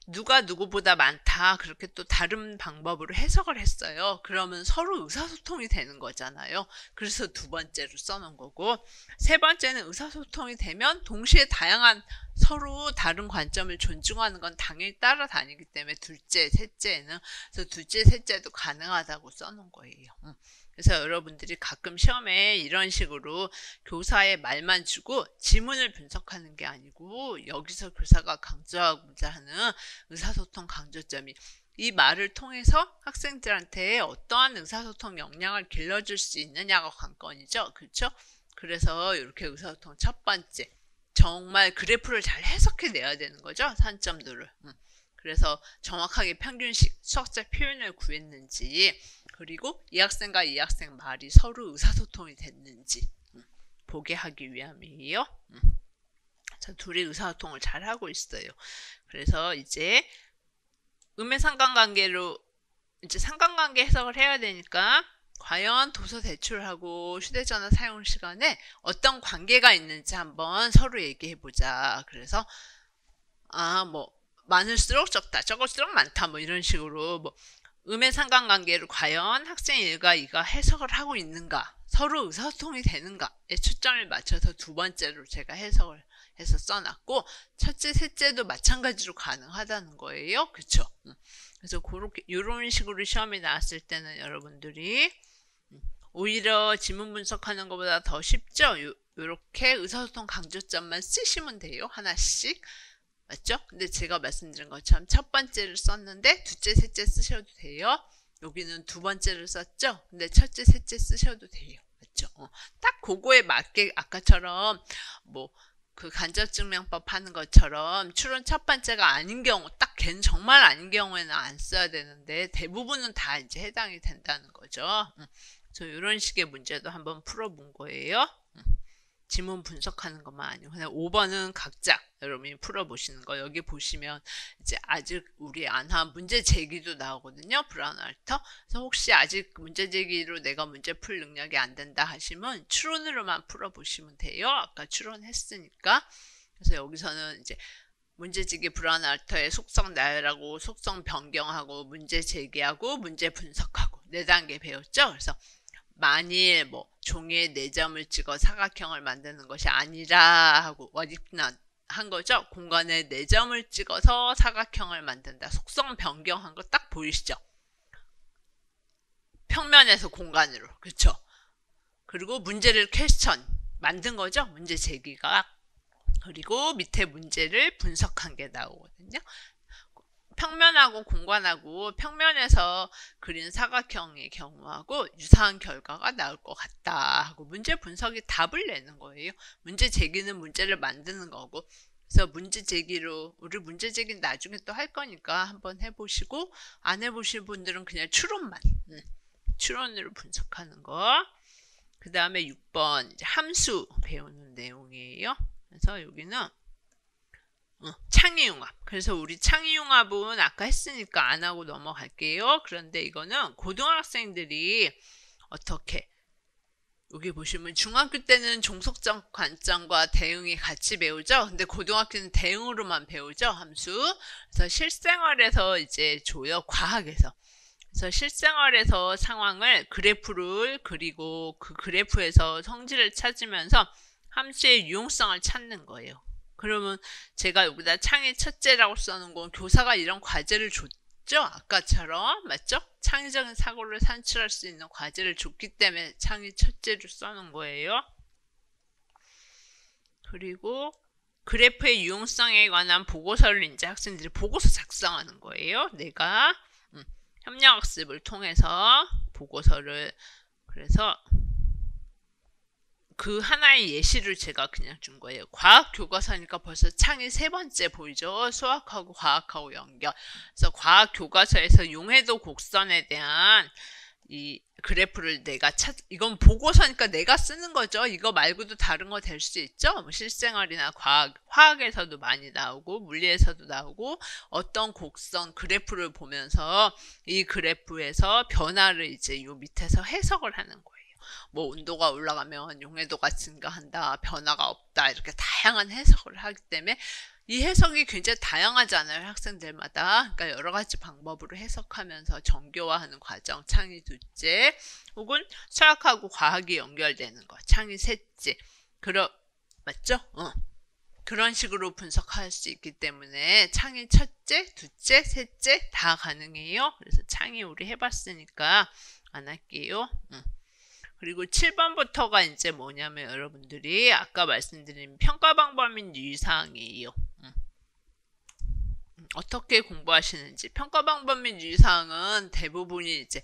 누가 누구보다 많다, 그렇게 또 다른 방법으로 해석을 했어요. 그러면 서로 의사소통이 되는 거잖아요. 그래서 두 번째로 써놓은 거고, 세 번째는 의사소통이 되면 동시에 다양한 서로 다른 관점을 존중하는 건 당연히 따라다니기 때문에 둘째, 셋째는, 그래서 둘째, 셋째도 가능하다고 써놓은 거예요. 그래서 여러분들이 가끔 시험에 이런 식으로 교사의 말만 주고 지문을 분석하는 게 아니고, 여기서 교사가 강조하고자 하는 의사소통 강조점이 이 말을 통해서 학생들한테 어떠한 의사소통 역량을 길러줄 수 있느냐가 관건이죠. 그렇죠? 그래서 이렇게 의사소통 첫 번째, 정말 그래프를 잘 해석해내야 되는 거죠. 산점도를. 그래서 정확하게 평균식 수학적 표현을 구했는지, 그리고 이 학생과 이 학생 말이 서로 의사소통이 됐는지 보게 하기 위함이에요. 자, 둘이 의사소통을 잘 하고 있어요. 그래서 이제 음의 상관관계로 이제 상관관계 해석을 해야 되니까 과연 도서 대출하고 휴대전화 사용 시간에 어떤 관계가 있는지 한번 서로 얘기해 보자. 그래서 뭐 많을수록 적다, 적을수록 많다, 뭐 이런 식으로 뭐 음의 상관관계를 과연 학생 1과 2가 해석을 하고 있는가, 서로 의사소통이 되는가에 초점을 맞춰서 두 번째로 제가 해석을 해서 써놨고, 첫째, 셋째도 마찬가지로 가능하다는 거예요. 그쵸? 그래서 그렇게 이런 식으로 시험이 나왔을 때는 여러분들이 오히려 지문 분석하는 것보다 더 쉽죠? 이렇게 의사소통 강조점만 쓰시면 돼요. 하나씩. 맞죠? 근데 제가 말씀드린 것처럼 첫 번째를 썼는데 둘째, 셋째 쓰셔도 돼요. 여기는 두 번째를 썼죠? 근데 첫째, 셋째 쓰셔도 돼요. 맞죠? 딱 그거에 맞게 아까처럼 뭐 그 간접증명법 하는 것처럼 추론 첫 번째가 아닌 경우, 딱 걔는 정말 아닌 경우에는 안 써야 되는데 대부분은 다 이제 해당이 된다는 거죠. 그래서 이런 식의 문제도 한번 풀어본 거예요. 지문 분석하는 것만 아니고 그냥 5번은 각자 여러분이 풀어보시는 거. 여기 보시면 이제 아직 우리 안 한 문제 제기도 나오거든요. 브라운 알터. 그래서 혹시 아직 문제 제기로 내가 문제 풀 능력이 안 된다 하시면 추론으로만 풀어보시면 돼요. 아까 추론했으니까. 그래서 여기서는 이제 문제 제기 브라운 알터의 속성 나열하고 속성 변경하고 문제 제기하고 문제 분석하고 4단계 배웠죠. 그래서 만일 뭐 종이에 4점을 찍어 사각형을 만드는 것이 아니라 하고 워딩 한 거죠. 공간에 4점을 찍어서 사각형을 만든다. 속성 변경한 거 딱 보이시죠? 평면에서 공간으로. 그쵸? 그리고 문제를 퀘스천 만든 거죠. 문제 제기가. 그리고 밑에 문제를 분석한 게 나오거든요. 평면하고 공간하고 평면에서 그린 사각형의 경우하고 유사한 결과가 나올 것 같다 하고 문제 분석이 답을 내는 거예요. 문제 제기는 문제를 만드는 거고, 그래서 문제 제기로, 우리 문제 제기는 나중에 또 할 거니까 한번 해보시고, 안 해보신 분들은 그냥 추론만, 추론으로 분석하는 거. 그 다음에 6번 함수 배우는 내용이에요. 그래서 여기는 창의융합. 그래서 우리 창의융합은 아까 했으니까 안 하고 넘어갈게요. 그런데 이거는 고등학생들이 어떻게, 여기 보시면 중학교 때는 종속적 관점과 대응이 같이 배우죠. 근데 고등학교는 대응으로만 배우죠. 함수. 그래서 실생활에서 이제 줘요. 과학에서. 그래서 실생활에서 상황을 그래프를 그리고 그 그래프에서 성질을 찾으면서 함수의 유용성을 찾는 거예요. 그러면 제가 여기다 창의 첫째라고 써놓은 건 교사가 이런 과제를 줬죠. 아까처럼. 맞죠? 창의적인 사고를 산출할 수 있는 과제를 줬기 때문에 창의 첫째를 써놓은 거예요. 그리고 그래프의 유용성에 관한 보고서를 이제 학생들이 보고서 작성하는 거예요. 내가 협력학습을 통해서 보고서를, 그래서 그 하나의 예시를 제가 그냥 준 거예요. 과학 교과서니까 벌써 창이 3번째 보이죠? 수학하고 과학하고 연결. 그래서 과학 교과서에서 용해도 곡선에 대한 이 그래프를 내가 이건 보고서니까 내가 쓰는 거죠. 이거 말고도 다른 거 될 수 있죠. 뭐 실생활이나 화학에서도 많이 나오고 물리에서도 나오고, 어떤 곡선 그래프를 보면서 이 그래프에서 변화를 이제 요 밑에서 해석을 하는 거예요. 뭐 온도가 올라가면 용해도가 증가한다, 변화가 없다, 이렇게 다양한 해석을 하기 때문에 이 해석이 굉장히 다양하잖아요. 학생들마다. 그러니까 여러 가지 방법으로 해석하면서 정교화하는 과정, 창의 둘째, 혹은 수학하고 과학이 연결되는 거, 창의 셋째. 맞죠? 그런 식으로 분석할 수 있기 때문에 창의 첫째, 둘째, 셋째 다 가능해요. 그래서 창의 우리 해봤으니까 안 할게요. 그리고 7번부터가 이제 뭐냐면 여러분들이 아까 말씀드린 평가 방법 및 유의사항이에요. 어떻게 공부하시는지. 평가 방법 및 유의사항은 대부분이 이제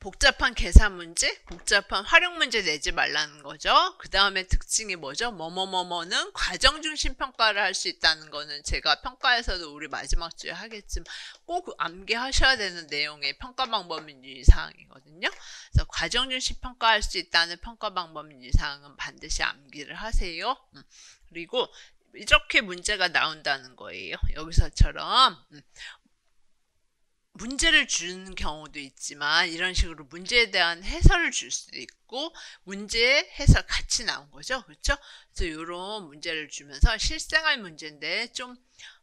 복잡한 계산 문제, 복잡한 활용 문제 내지 말라는 거죠. 그 다음에 특징이 뭐죠? 뭐뭐뭐뭐는 과정 중심 평가를 할 수 있다는 거는 제가 평가에서도 우리 마지막 주에 하겠지만 꼭 암기하셔야 되는 내용의 평가 방법 및 유의사항이거든요. 그래서 과정 중심 평가할 수 있다는 평가 방법 및 유의사항은 반드시 암기를 하세요. 그리고 이렇게 문제가 나온다는 거예요. 여기서처럼. 문제를 주는 경우도 있지만 이런 식으로 문제에 대한 해설을 줄 수도 있고, 문제 해설 같이 나온 거죠. 그렇죠? 그래서 이런 문제를 주면서 실생활 문제인데 좀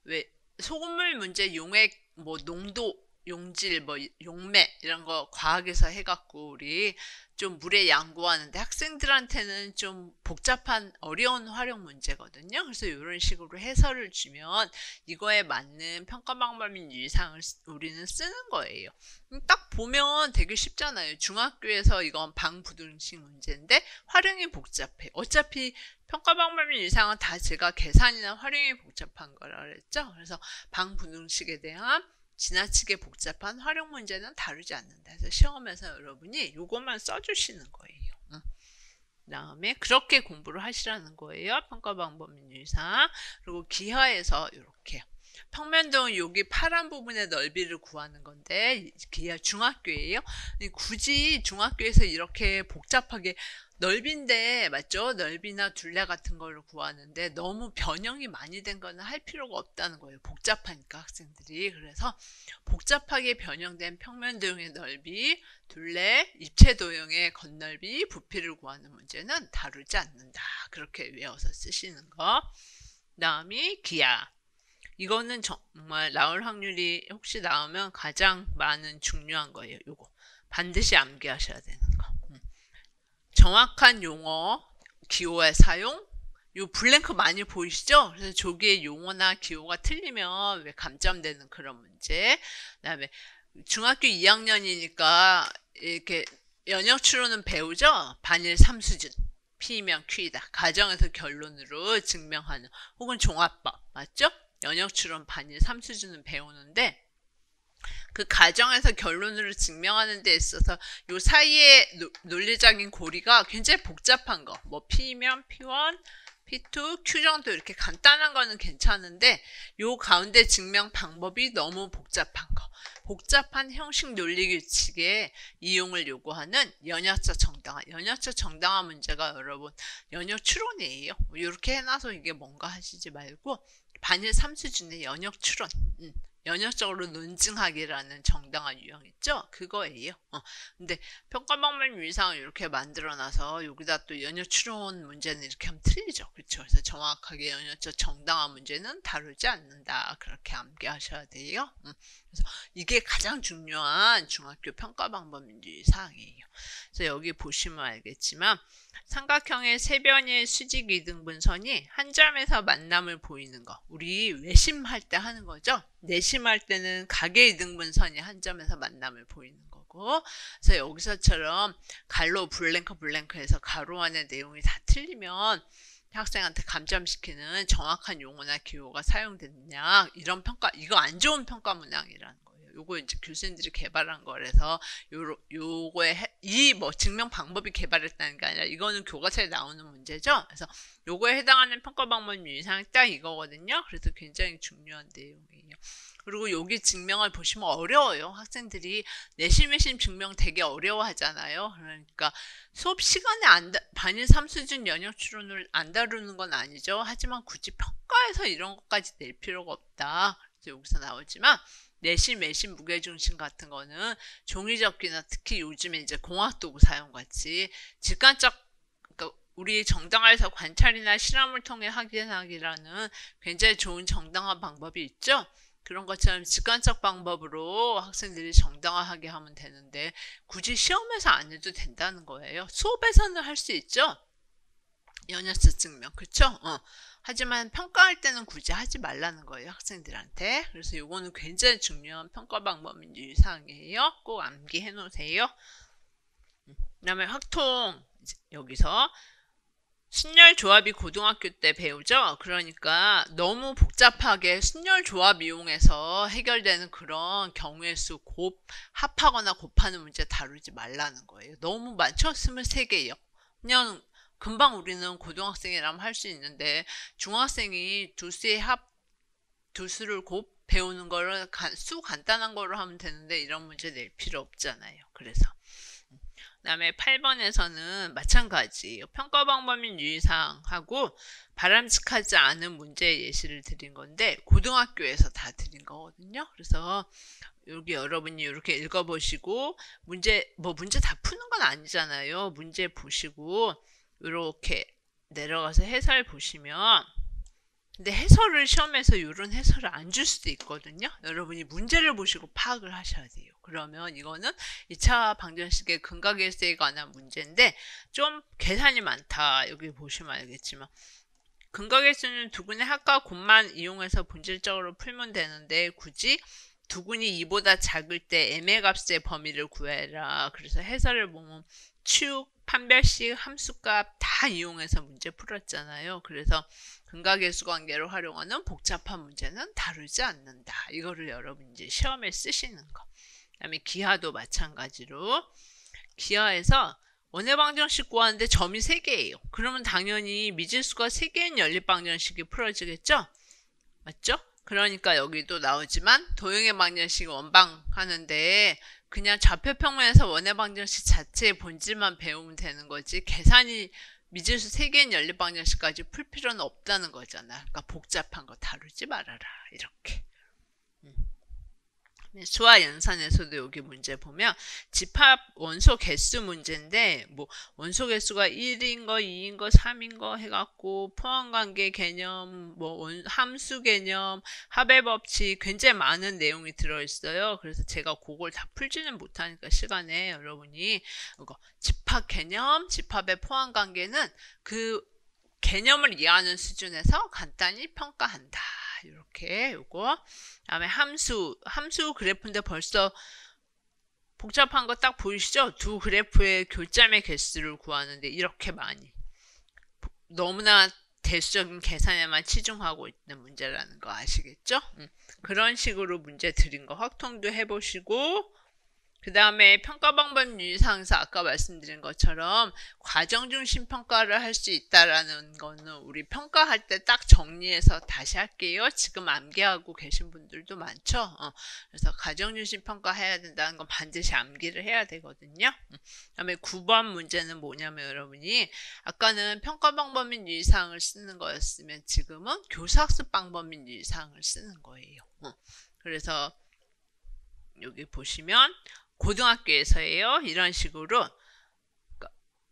왜 소금물 문제, 용액, 뭐 농도, 용질, 뭐 용매 이런 거 과학에서 해갖고 우리 좀 물에 양보하는데 학생들한테는 좀 복잡한 어려운 활용 문제거든요. 그래서 이런 식으로 해설을 주면 이거에 맞는 평가 방법 및 유의사항을 우리는 쓰는 거예요. 딱 보면 되게 쉽잖아요. 중학교에서 이건 방부등식 문제인데 활용이 복잡해. 어차피 평가 방법 및 유의사항은 다 제가 계산이나 활용이 복잡한 거라 그랬죠. 그래서 방부등식에 대한 지나치게 복잡한 활용 문제는 다루지 않는다. 그래서 시험에서 여러분이 이것만 써주시는 거예요. 그 다음에 그렇게 공부를 하시라는 거예요. 평가 방법 및 유의사항. 그리고 기하에서 이렇게 평면도는 여기 파란 부분의 넓이를 구하는 건데 기하 중학교예요. 굳이 중학교에서 이렇게 복잡하게 넓이인데, 맞죠? 넓이나 둘레 같은 걸 구하는데 너무 변형이 많이 된 거는 할 필요가 없다는 거예요. 복잡하니까 학생들이. 그래서 복잡하게 변형된 평면 도형의 넓이, 둘레, 입체 도형의 겉넓이, 부피를 구하는 문제는 다루지 않는다. 그렇게 외워서 쓰시는 거. 그 다음이 기하. 이거는 정말 나올 확률이 혹시 나오면 가장 많은 중요한 거예요. 요거 반드시 암기하셔야 되는 거. 정확한 용어, 기호의 사용. 요 블랭크 많이 보이시죠? 그래서 조기의 용어나 기호가 틀리면 왜 감점되는 그런 문제. 그 다음에 중학교 2학년이니까 이렇게 연역 추론은 배우죠? 반일 3수준. P면 Q이다. 가정에서 결론으로 증명하는 혹은 종합법. 맞죠? 연역 추론 반일 3수준은 배우는데 그 가정에서 결론으로 증명하는 데 있어서 요 사이에 논리적인 고리가 굉장히 복잡한 거. 뭐 P면 P1, P2, Q 정도 이렇게 간단한 거는 괜찮은데 요 가운데 증명 방법이 너무 복잡한 거. 복잡한 형식 논리 규칙의 이용을 요구하는 연역적 정당화. 연역적 정당화 문제가 여러분 연역 추론이에요. 이렇게 해놔서 이게 뭔가 하시지 말고 반일 3수준의 연역 추론. 연역적으로 논증하기라는 정당한 유형 있죠? 그거예요. 근데 평가방법 유의사항을 이렇게 만들어놔서 여기다 또 연역 추론 문제는 이렇게 하면 틀리죠. 그렇죠? 그래서 정확하게 연역적 정당한 문제는 다루지 않는다. 그렇게 암기하셔야 돼요. 그래서 이게 가장 중요한 중학교 평가방법 유의사항이에요. 그래서 여기 보시면 알겠지만 삼각형의 세변의 수직 이등분선이 한 점에서 만남을 보이는 거. 우리 외심할 때 하는 거죠. 내심할 때는 각의 이등분선이 한 점에서 만남을 보이는 거고. 그래서 여기서처럼 갈로 블랭크해서 가로 안의 내용이 다 틀리면 학생한테 감점시키는 정확한 용어나 기호가 사용됐느냐. 이런 평가, 이거 안 좋은 평가 문항이라는 거예요. 요거 이제 교수님들이 개발한 거라서 요거에 이 뭐 증명 방법이 개발했다는 게 아니라 이거는 교과서에 나오는 문제죠. 그래서 요거에 해당하는 평가 방법 유의사항이 딱 이거거든요. 그래서 굉장히 중요한 내용이에요. 그리고 여기 증명을 보시면 어려워요. 학생들이 내심 외심 증명 되게 어려워하잖아요. 그러니까 수업 시간에 반일 3수준 연역 추론을 안 다루는 건 아니죠. 하지만 굳이 평가에서 이런 것까지 낼 필요가 없다. 그래서 여기서 나오지만 내심, 외심, 무게중심 같은 거는 종이접기나 특히 요즘에 이제 공학도구 사용같이 직관적, 그러니까 우리 정당화에서 관찰이나 실험을 통해 확인하기라는 굉장히 좋은 정당화 방법이 있죠. 그런 것처럼 직관적 방법으로 학생들이 정당화하게 하면 되는데 굳이 시험에서 안 해도 된다는 거예요. 수업에서는 할 수 있죠. 연역적 증명, 그쵸? 하지만 평가할 때는 굳이 하지 말라는 거예요, 학생들한테. 그래서 이거는 굉장히 중요한 평가 방법 유의사항이에요. 꼭 암기해 놓으세요. 그 다음에 확통, 여기서 순열 조합이 고등학교 때 배우죠? 그러니까 너무 복잡하게 순열 조합 이용해서 해결되는 그런 경우의 수 합하거나 곱하는 문제 다루지 말라는 거예요. 너무 많죠? 23개요. 그냥 금방 우리는 고등학생이라면 할 수 있는데 중학생이 두수를 곱 배우는 거를 수 간단한 거로 하면 되는데 이런 문제 낼 필요 없잖아요. 그래서 그 다음에 8번에서는 마찬가지 평가 방법 및 유의사항하고 바람직하지 않은 문제 예시를 드린 건데 고등학교에서 다 드린 거거든요. 그래서 여기 여러분이 이렇게 읽어보시고 문제 다 푸는 건 아니잖아요. 문제 보시고 이렇게 내려가서 해설 보시면 근데 해설을 시험에서 이런 해설을 안 줄 수도 있거든요. 여러분이 문제를 보시고 파악을 하셔야 돼요. 그러면 이거는 2차 방정식의 근각일수에 관한 문제인데 좀 계산이 많다. 여기 보시면 알겠지만 근각일수는 두근의 합과 곱만 이용해서 본질적으로 풀면 되는데 굳이 두근이 2보다 작을 때 m의 값의 범위를 구해라. 그래서 해설을 보면 축, 판별식, 함수값 다 이용해서 문제 풀었잖아요. 그래서 근각일수 관계를 활용하는 복잡한 문제는 다루지 않는다. 이거를 여러분 이제 시험에 쓰시는 거. 그 다음에 기하도 마찬가지로 기하에서 원의 방정식 구하는데 점이 3개예요. 그러면 당연히 미지수가 3개인 연립방정식이 풀어지겠죠? 맞죠? 그러니까 여기도 나오지만 도형의 방정식 원방 하는데 그냥 좌표평면에서 원의 방정식 자체의 본질만 배우면 되는 거지 계산이 미지수 3개인 연립방정식까지 풀 필요는 없다는 거잖아. 그러니까 복잡한 거 다루지 말아라. 이렇게. 수와 연산에서도 여기 문제 보면 집합 원소 개수 문제인데 뭐 원소 개수가 1인 거, 2인 거, 3인 거 해갖고 포함관계 개념, 뭐 함수 개념, 합의 법칙 굉장히 많은 내용이 들어있어요. 그래서 제가 그걸 다 풀지는 못하니까 시간에 여러분이 이거 집합 개념, 집합의 포함관계는 그 개념을 이해하는 수준에서 간단히 평가한다. 이렇게 요거. 다음에 함수 그래프인데 벌써 복잡한 거 딱 보이시죠? 두 그래프의 교점의 개수를 구하는데 이렇게 많이. 너무나 대수적인 계산에만 치중하고 있는 문제라는 거 아시겠죠? 그런 식으로 문제 드린 거 확통도 해보시고, 그 다음에 평가 방법 유의사항에서 아까 말씀드린 것처럼 과정 중심 평가를 할 수 있다라는 거는 우리 평가할 때 딱 정리해서 다시 할게요. 지금 암기하고 계신 분들도 많죠. 그래서 과정 중심 평가 해야 된다는 건 반드시 암기를 해야 되거든요. 그다음에 9번 문제는 뭐냐면 여러분이 아까는 평가 방법 및 유의사항을 쓰는 거였으면 지금은 교사학습 방법 및 유의사항을 쓰는 거예요. 그래서 여기 보시면 고등학교에서예요. 이런 식으로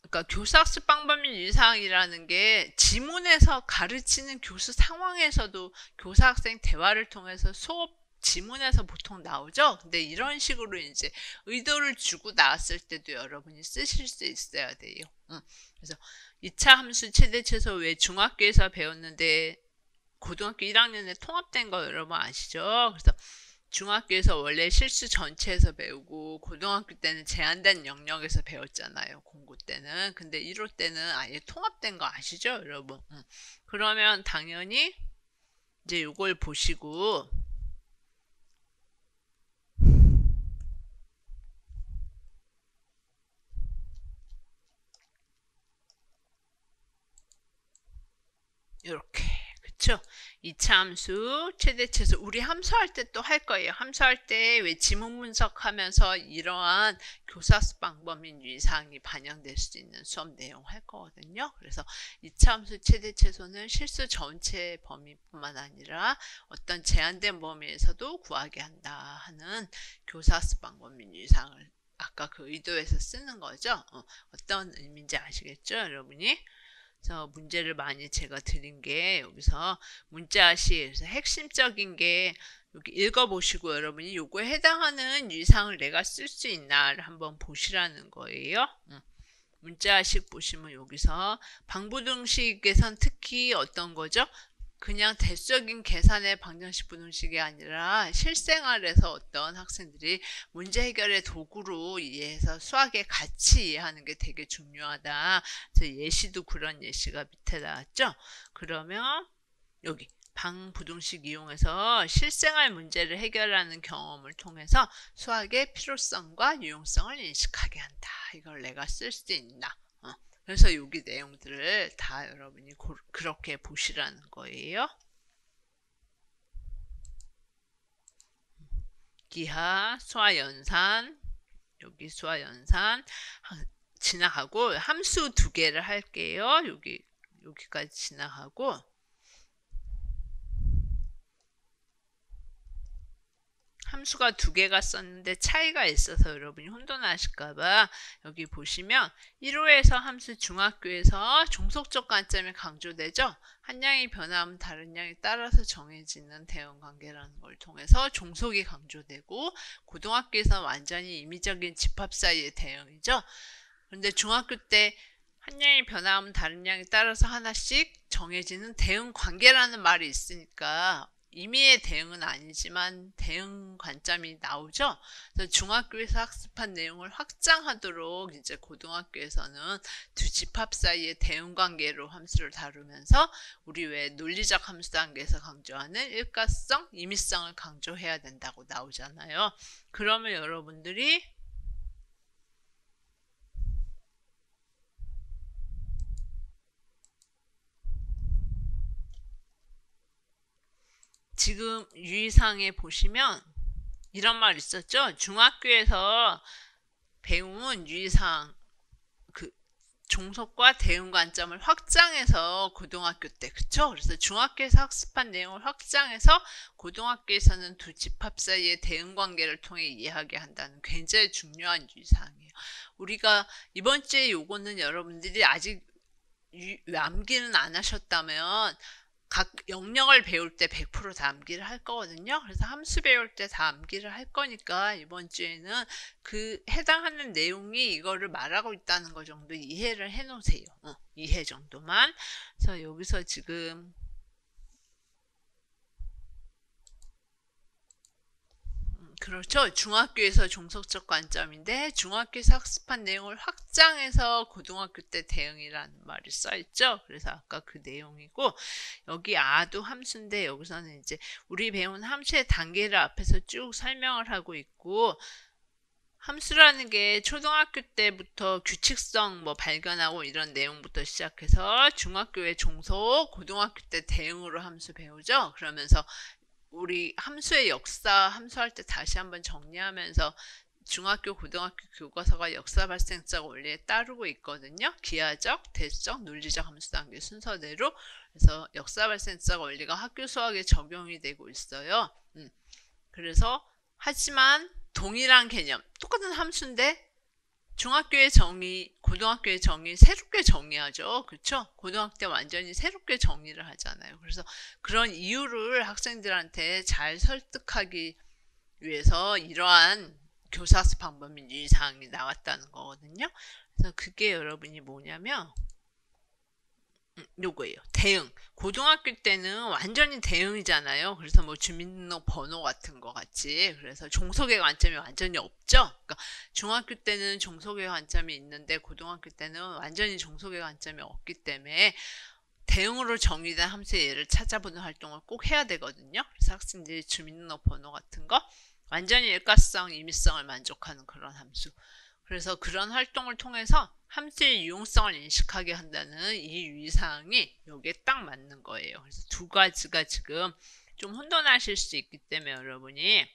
그러니까 교사학습 방법 및 유의사항이라는 게 지문에서 가르치는 교수 상황에서도 교사 학생 대화를 통해서 수업 지문에서 보통 나오죠. 근데 이런 식으로 이제 의도를 주고 나왔을 때도 여러분이 쓰실 수 있어야 돼요. 그래서 2차 함수 최대 최소 왜 중학교에서 배웠는데 고등학교 1학년에 통합된 거 여러분 아시죠? 그래서 중학교에서 원래 실수 전체에서 배우고 고등학교 때는 제한된 영역에서 배웠잖아요. 공고 때는. 근데 1호 때는 아예 통합된 거 아시죠, 여러분? 그러면 당연히 이제 이걸 보시고 이렇게 그쵸? 2차 함수, 최대 최소 우리 함수할 때 또 할 거예요. 함수할 때 왜 지문 분석하면서 이러한 교사학습 방법 및 유의사항이 반영될 수 있는 수업 내용 할 거거든요. 그래서 2차 함수 최대 최소는 실수 전체 범위뿐만 아니라 어떤 제한된 범위에서도 구하게 한다 하는 교사학습 방법 및 유의사항을 아까 그 의도에서 쓰는 거죠. 어떤 의미인지 아시겠죠, 여러분이? 그래서 문제를 많이 제가 드린 게 여기서 문자시 그래서 핵심적인 게 여기 읽어보시고 여러분이 요거에 해당하는 유의사항을 내가 쓸 수 있나를 한번 보시라는 거예요. 문자식 보시면 여기서 방부등식에선 특히 어떤 거죠? 그냥 대수적인 계산의 방정식 부등식이 아니라 실생활에서 어떤 학생들이 문제 해결의 도구로 이해해서 수학의 가치 이해하는 게 되게 중요하다. 그래서 예시도 그런 예시가 밑에 나왔죠. 그러면 여기 방부등식 이용해서 실생활 문제를 해결하는 경험을 통해서 수학의 필요성과 유용성을 인식하게 한다. 이걸 내가 쓸 수 있나? 그래서 여기 내용들을 다 여러분이 그렇게 보시라는 거예요. 기하, 수화연산, 여기 수화연산 지나가고 함수 두 개를 할게요. 여기까지 지나가고 함수가 두 개가 썼는데 차이가 있어서 여러분이 혼돈하실까봐 여기 보시면 1호에서 함수 중학교에서 종속적 관점이 강조되죠. 한 양이 변화하면 다른 양에 따라서 정해지는 대응관계라는 걸 통해서 종속이 강조되고 고등학교에서 완전히 임의적인 집합 사이의 대응이죠. 그런데 중학교 때 한 양이 변화하면 다른 양에 따라서 하나씩 정해지는 대응관계라는 말이 있으니까 임의의 대응은 아니지만 대응 관점이 나오죠. 그래서 중학교에서 학습한 내용을 확장하도록 이제 고등학교에서는 두 집합 사이의 대응 관계로 함수를 다루면서 우리 왜 논리적 함수 단계에서 강조하는 일가성, 임의성을 강조해야 된다고 나오잖아요. 그러면 여러분들이 지금 유의사항에 보시면 이런 말 있었죠. 중학교에서 배운 유의사항 그 종속과 대응 관점을 확장해서 고등학교 때 그쵸? 그래서 중학교에서 학습한 내용을 확장해서 고등학교에서는 두 집합 사이의 대응 관계를 통해 이해하게 한다는 굉장히 중요한 유의사항이에요. 우리가 이번 주에 요거는 여러분들이 아직 암기는 안 하셨다면 각 영역을 배울 때 100% 다 암기를 할 거거든요. 그래서 함수 배울 때 다 암기를 할 거니까 이번 주에는 그 해당하는 내용이 이거를 말하고 있다는 거 정도 이해를 해 놓으세요. 이해 정도만. 그래서 여기서 지금 그렇죠. 중학교에서 종속적 관점인데 중학교에서 학습한 내용을 확장해서 고등학교 때 대응이라는 말이 써있죠. 그래서 아까 그 내용이고 여기 아도 함수인데 여기서는 이제 우리 배운 함수의 단계를 앞에서 쭉 설명을 하고 있고 함수라는 게 초등학교 때부터 규칙성 뭐 발견하고 이런 내용부터 시작해서 중학교의 종속, 고등학교 때 대응으로 함수 배우죠. 그러면서 우리 함수의 역사 함수할 때 다시 한번 정리하면서 중학교, 고등학교 교과서가 역사 발생적 원리에 따르고 있거든요. 기하적, 대적, 논리적 함수 단계 순서대로. 그래서 역사 발생적 원리가 학교 수학에 적용이 되고 있어요. 그래서 하지만 동일한 개념, 똑같은 함수인데 중학교의 정의, 고등학교의 정의 새롭게 정의하죠. 그렇죠? 고등학교 때 완전히 새롭게 정의를 하잖아요. 그래서 그런 이유를 학생들한테 잘 설득하기 위해서 이러한 교사학습 방법 및 유의사항이 나왔다는 거거든요. 그래서 그게 여러분이 뭐냐면 요거예요. 대응. 고등학교 때는 완전히 대응이잖아요. 그래서 뭐 주민등록번호 같은 거 같이. 그래서 종속의 관점이 완전히 없죠. 그러니까 중학교 때는 종속의 관점이 있는데 고등학교 때는 완전히 종속의 관점이 없기 때문에 대응으로 정의된 함수의 예를 찾아보는 활동을 꼭 해야 되거든요. 그래서 학생들이 주민등록번호 같은 거 완전히 일가성, 임의성을 만족하는 그런 함수. 그래서 그런 활동을 통해서 함수의 유용성을 인식하게 한다는 이 유의사항이 여기에 딱 맞는 거예요. 그래서 두 가지가 지금 좀 혼돈하실 수 있기 때문에 여러분이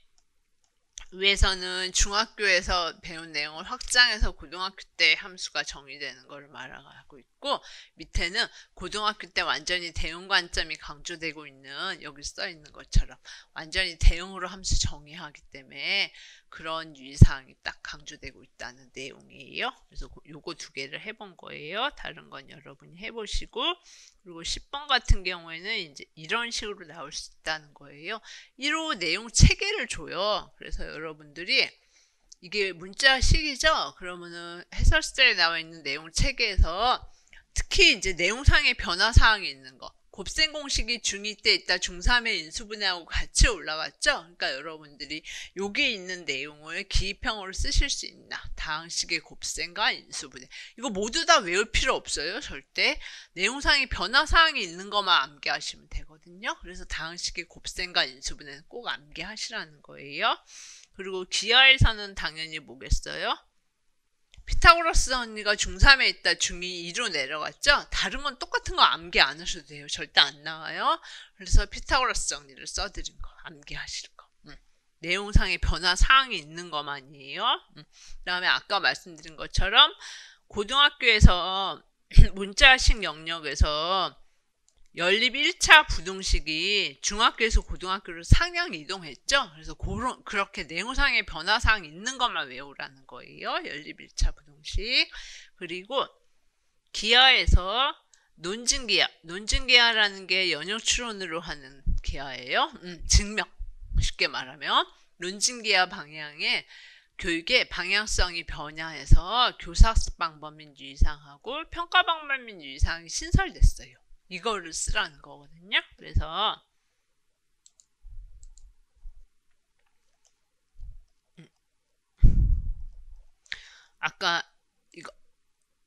위에서는 중학교에서 배운 내용을 확장해서 고등학교 때 함수가 정의되는 것을 말하고 있고 밑에는 고등학교 때 완전히 대응 관점이 강조되고 있는 여기 써 있는 것처럼 완전히 대응으로 함수 정의하기 때문에 그런 유의사항이 딱 강조되고 있다는 내용이에요. 그래서 요거 두 개를 해본 거예요. 다른 건 여러분이 해보시고 그리고 10번 같은 경우에는 이제 이런 식으로 나올 수 있다는 거예요. 1호 내용 체계를 줘요. 그래서 여러분들이 이게 문자식이죠. 그러면은 해설서에 나와 있는 내용 체계에서 특히 이제 내용상의 변화 사항이 있는 거. 곱셈 공식이 중2 때 있다 중3의 인수분해하고 같이 올라갔죠. 그러니까 여러분들이 여기 있는 내용을 기입형으로 쓰실 수 있나. 다항식의 곱셈과 인수분해. 이거 모두 다 외울 필요 없어요. 절대. 내용상의 변화 사항이 있는 것만 암기하시면 되거든요. 그래서 다항식의 곱셈과 인수분해는 꼭 암기하시라는 거예요. 그리고 기하에서는 당연히 뭐겠어요? 피타고라스 언니가 중3에 있다 중2 2로 내려갔죠? 다른 건 똑같은 거 암기 안 하셔도 돼요. 절대 안 나와요. 그래서 피타고라스 정리를 써드린 거 암기하실 거. 내용상의 변화 사항이 있는 것만이에요. 그 다음에 아까 말씀드린 것처럼 고등학교에서 문자식 영역에서 연립 1차 부등식이 중학교에서 고등학교로 상향 이동했죠. 그래서 그렇게 내용상의 변화사항이 있는 것만 외우라는 거예요. 연립 1차 부등식. 그리고 기하에서 논증기하. 논증기하라는 게 연역추론으로 하는 기하예요. 증명. 쉽게 말하면 논증기하 방향에 교육의 방향성이 변화해서 교사학습 방법 및 유의사항하고 평가 방법 및 유의사항이 신설됐어요. 이거를 쓰라는 거거든요. 그래서 아까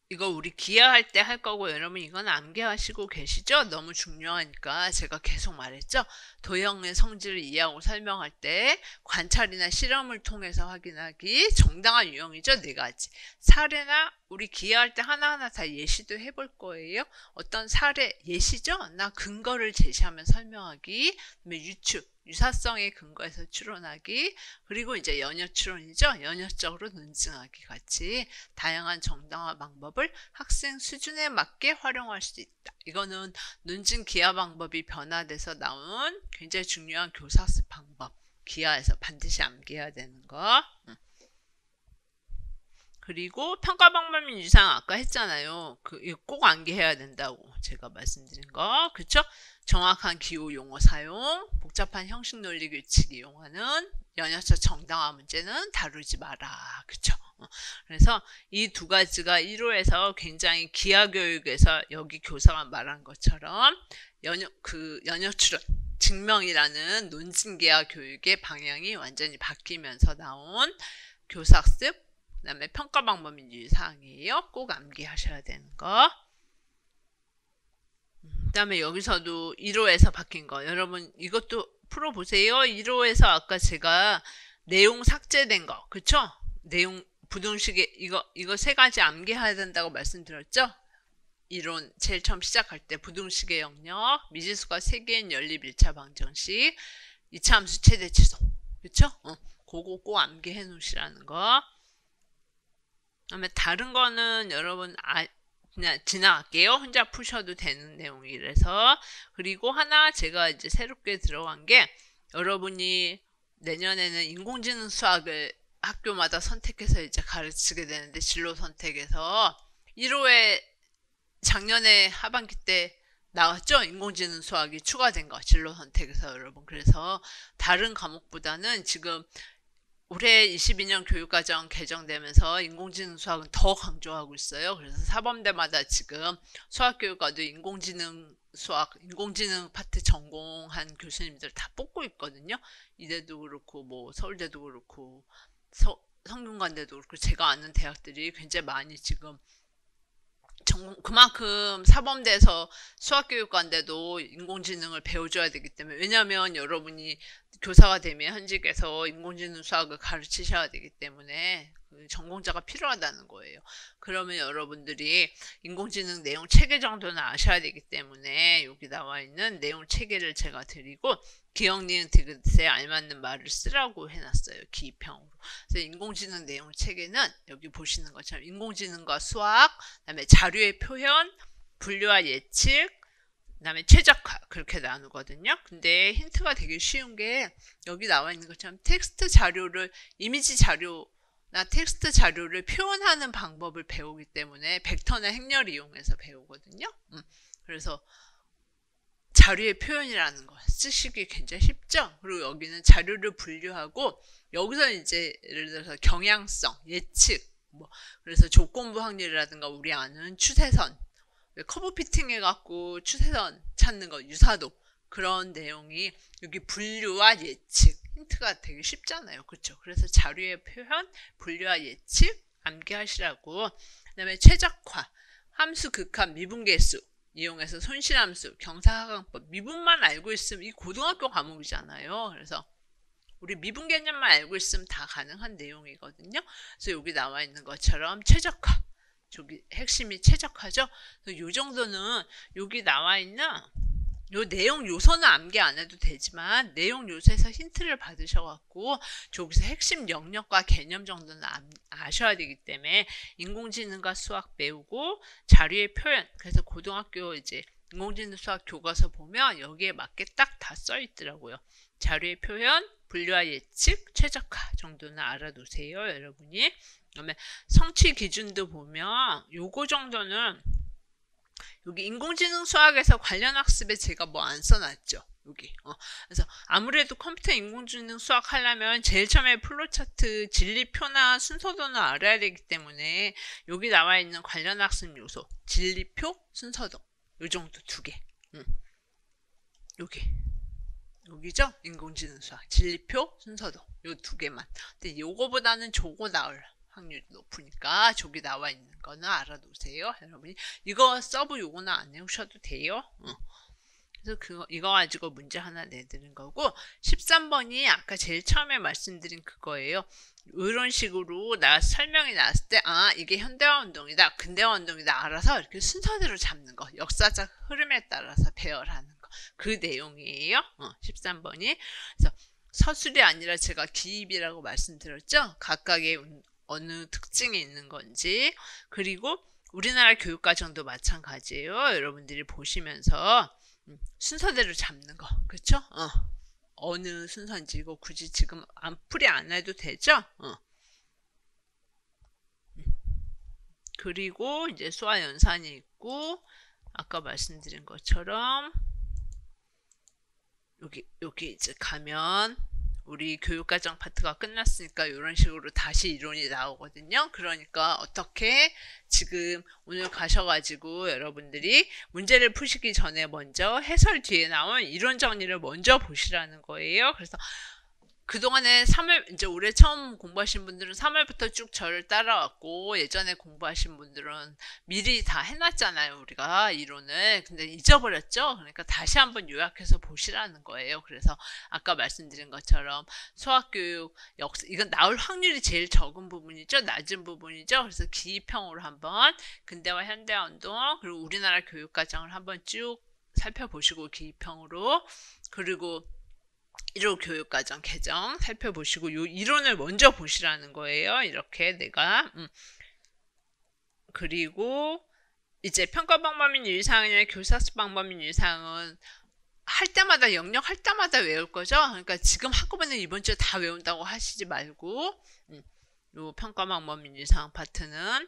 이거 우리 기하할 때 할 거고 여러분 이건 암기하시고 계시죠? 너무 중요하니까 제가 계속 말했죠? 도형의 성질을 이해하고 설명할 때 관찰이나 실험을 통해서 확인하기 정당한 유형이죠. 4가지. 사례나 우리 기하할 때 하나하나 다 예시도 해볼 거예요. 어떤 사례, 예시죠? 나 근거를 제시하면 설명하기, 유추, 유사성에 근거해서 추론하기, 그리고 이제 연역 추론이죠. 연역적으로 논증하기 같이 다양한 정당화 방법을 학생 수준에 맞게 활용할 수 있다. 이거는 논증 기하 방법이 변화돼서 나온 굉장히 중요한 교사학습 방법. 기하에서 반드시 암기해야 되는 거. 그리고 평가 방법 및 유상 아까 했잖아요. 이거 꼭 암기해야 된다고 제가 말씀드린 거. 그쵸? 정확한 기호 용어 사용, 복잡한 형식 논리 규칙 이용하는 연역적 정당화 문제는 다루지 마라. 그쵸? 그래서 이 두 가지가 1호에서 굉장히 기하 교육에서 여기 교사가 말한 것처럼 연역 추론 증명이라는 논증계화 교육의 방향이 완전히 바뀌면서 나온 교사학습, 그 다음에 평가 방법 유의사항이에요. 꼭 암기하셔야 되는 거. 그 다음에 여기서도 1호에서 바뀐 거. 여러분 이것도 풀어보세요. 1호에서 아까 제가 내용 삭제된 거. 그쵸? 내용 부등식에 이거 세 가지 암기해야 된다고 말씀드렸죠? 이론 제일 처음 시작할 때 부등식의 영역, 미지수가 3개인 연립 1차 방정식, 2차 함수 최대 치속. 그쵸? 그거 꼭 암기해 놓으시라는 거. 그다음에 다른 거는 여러분 그냥 지나갈게요. 혼자 푸셔도 되는 내용이라서. 그리고 하나 제가 이제 새롭게 들어간 게 여러분이 내년에는 인공지능 수학을 학교마다 선택해서 이제 가르치게 되는데 진로 선택에서 1호에 작년에 하반기 때 나왔죠? 인공지능 수학이 추가된 거 진로 선택에서 여러분. 그래서 다른 과목보다는 지금 올해 22년 교육과정 개정되면서 인공지능 수학은 더 강조하고 있어요. 그래서 사범대마다 지금 수학교육과도 인공지능 수학, 인공지능 파트 전공한 교수님들 다 뽑고 있거든요. 이대도 그렇고 뭐 서울대도 그렇고 성균관대도 그렇고 제가 아는 대학들이 굉장히 많이 지금 그만큼 사범대에서 수학교육과인데도 인공지능을 배워줘야 되기 때문에, 왜냐하면 여러분이 교사가 되면 현직에서 인공지능 수학을 가르치셔야 되기 때문에 그 전공자가 필요하다는 거예요. 그러면 여러분들이 인공지능 내용 체계 정도는 아셔야 되기 때문에 여기 나와 있는 내용 체계를 제가 드리고 기억, 니은, 디귿에 알맞는 말을 쓰라고 해놨어요. 기입형으로. 그래서 인공지능 내용 체계는 여기 보시는 것처럼 인공지능과 수학, 그다음에 자료의 표현, 분류와 예측, 그 다음에 최적화 그렇게 나누거든요. 근데 힌트가 되게 쉬운 게 여기 나와 있는 것처럼 텍스트 자료를 이미지 자료나 텍스트 자료를 표현하는 방법을 배우기 때문에 벡터나 행렬 이용해서 배우거든요. 그래서 자료의 표현이라는 거 쓰시기 굉장히 쉽죠. 그리고 여기는 자료를 분류하고 여기서 이제 예를 들어서 경향성, 예측, 그래서 조건부 확률이라든가 우리 아는 추세선, 커브 피팅 해갖고 추세선 찾는 거, 유사도, 그런 내용이 여기 분류와 예측, 힌트가 되게 쉽잖아요. 그렇죠? 그래서 자료의 표현, 분류와 예측 암기하시라고. 그 다음에 최적화, 함수, 극한, 미분계수 이용해서 손실함수, 경사하강법, 미분만 알고 있으면 이 고등학교 과목이잖아요. 그래서 우리 미분 개념만 알고 있으면 다 가능한 내용이거든요. 그래서 여기 나와 있는 것처럼 최적화, 저기 핵심이 최적화죠. 이 정도는 여기 나와 있는 요 내용 요소는 암기 안 해도 되지만 내용 요소에서 힌트를 받으셔갖고 저기서 핵심 영역과 개념 정도는 아셔야 되기 때문에 인공지능과 수학 배우고 자료의 표현, 그래서 고등학교 이제 인공지능 수학 교과서 보면 여기에 맞게 딱 다 써 있더라고요. 자료의 표현, 분류와 예측, 최적화 정도는 알아두세요, 여러분이. 그다음에 성취 기준도 보면 요거 정도는 여기 인공지능 수학에서 관련 학습에 제가 뭐 안 써놨죠. 여기. 그래서 아무래도 컴퓨터 인공지능 수학 하려면 제일 처음에 플로차트 진리표나 순서도는 알아야 되기 때문에 여기 나와 있는 관련 학습 요소, 진리표, 순서도 요 정도 2개. 여기죠? 인공지능 수학, 진리표, 순서도 요 2개만. 근데 요거보다는 저거 나올 확률이 높으니까 저기 나와 있는 거는 알아두세요. 여러분이 이거 서브 요거는 안 외우셔도 돼요. 그래서 이거 가지고 문제 하나 내드린 거고, 13번이 아까 제일 처음에 말씀드린 그거예요. 이런 식으로 설명이 나왔을 때 이게 현대화 운동이다, 근대화 운동이다 알아서 이렇게 순서대로 잡는 거, 역사적 흐름에 따라서 배열하는 거, 그 내용이에요. 13번이. 그래서 서술이 아니라 제가 기입이라고 말씀드렸죠. 각각의 어느 특징이 있는 건지. 그리고 우리나라 교육과정도 마찬가지예요. 여러분들이 보시면서 순서대로 잡는 거, 그쵸? 어느 순서인지 이거 굳이 지금 풀이 안 해도 되죠? 그리고 이제 수화 연산이 있고 아까 말씀드린 것처럼 여기 이제 가면 우리 교육과정 파트가 끝났으니까 이런 식으로 다시 이론이 나오거든요. 그러니까 어떻게 지금 오늘 가셔가지고 여러분들이 문제를 푸시기 전에 먼저 해설 뒤에 나온 이론 정리를 먼저 보시라는 거예요. 그래서 그동안에 3월, 이제 올해 처음 공부하신 분들은 3월부터 쭉 저를 따라왔고, 예전에 공부하신 분들은 미리 다 해놨잖아요, 우리가, 이론을. 근데 잊어버렸죠? 그러니까 다시 한번 요약해서 보시라는 거예요. 그래서 아까 말씀드린 것처럼 수학교육, 역사, 이건 나올 확률이 제일 적은 부분이죠? 낮은 부분이죠? 그래서 기입형으로 한번 근대화 현대화 운동, 그리고 우리나라 교육과정을 한번 쭉 살펴보시고, 기입형으로. 그리고 1호 교육과정 개정 살펴보시고 요 이론을 먼저 보시라는 거예요. 이렇게 내가 그리고 이제 평가 방법인 1상의 교사학습 방법인 1상은 할 때마다 영역 할 때마다 외울 거죠. 그러니까 지금 한꺼번에 이번 주에 다 외운다고 하시지 말고 요 평가 방법인 1상 파트는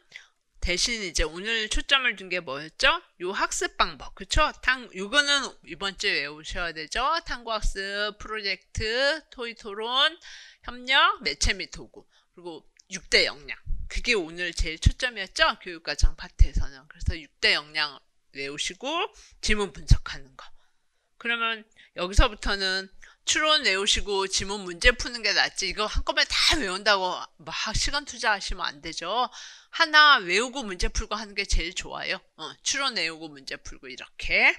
대신 이제 오늘 초점을 둔 게 뭐였죠? 요 학습 방법, 그쵸? 요거는 이번 주에 외우셔야 되죠? 탐구학습, 프로젝트, 토의 토론, 협력, 매체 및 도구, 그리고 6대 역량. 그게 오늘 제일 초점이었죠? 교육과정 파트에서는. 그래서 6대 역량 외우시고 지문 분석하는 거. 그러면 여기서부터는 추론 외우시고 지문 문제 푸는 게 낫지. 이거 한꺼번에 다 외운다고 막 시간 투자하시면 안 되죠. 하나 외우고 문제 풀고 하는 게 제일 좋아요. 추론 외우고 문제 풀고 이렇게.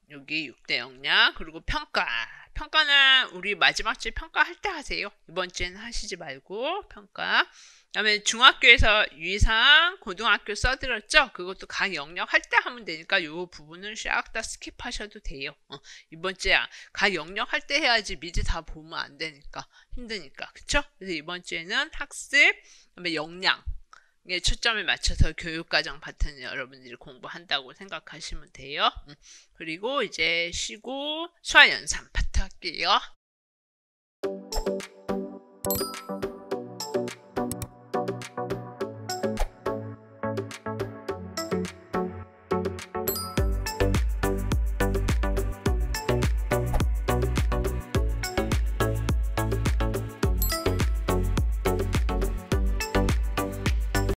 여기 6대 역량. 그리고 평가. 평가는 우리 마지막 주에 평가할 때 하세요. 이번 주에는 하시지 말고 평가. 그다음에 중학교에서 유의사항, 고등학교 써드렸죠? 그것도 각 영역 할 때 하면 되니까 이 부분은 싹 다 스킵하셔도 돼요. 이번 주에 각 영역 할 때 해야지 미리 다 보면 안 되니까 힘드니까 그쵸? 그래서 이번 주에는 학습, 그다음에 역량에 초점을 맞춰서 교육과정 파트는 여러분들이 공부한다고 생각하시면 돼요. 그리고 이제 쉬고 수화연산 파트 할게요.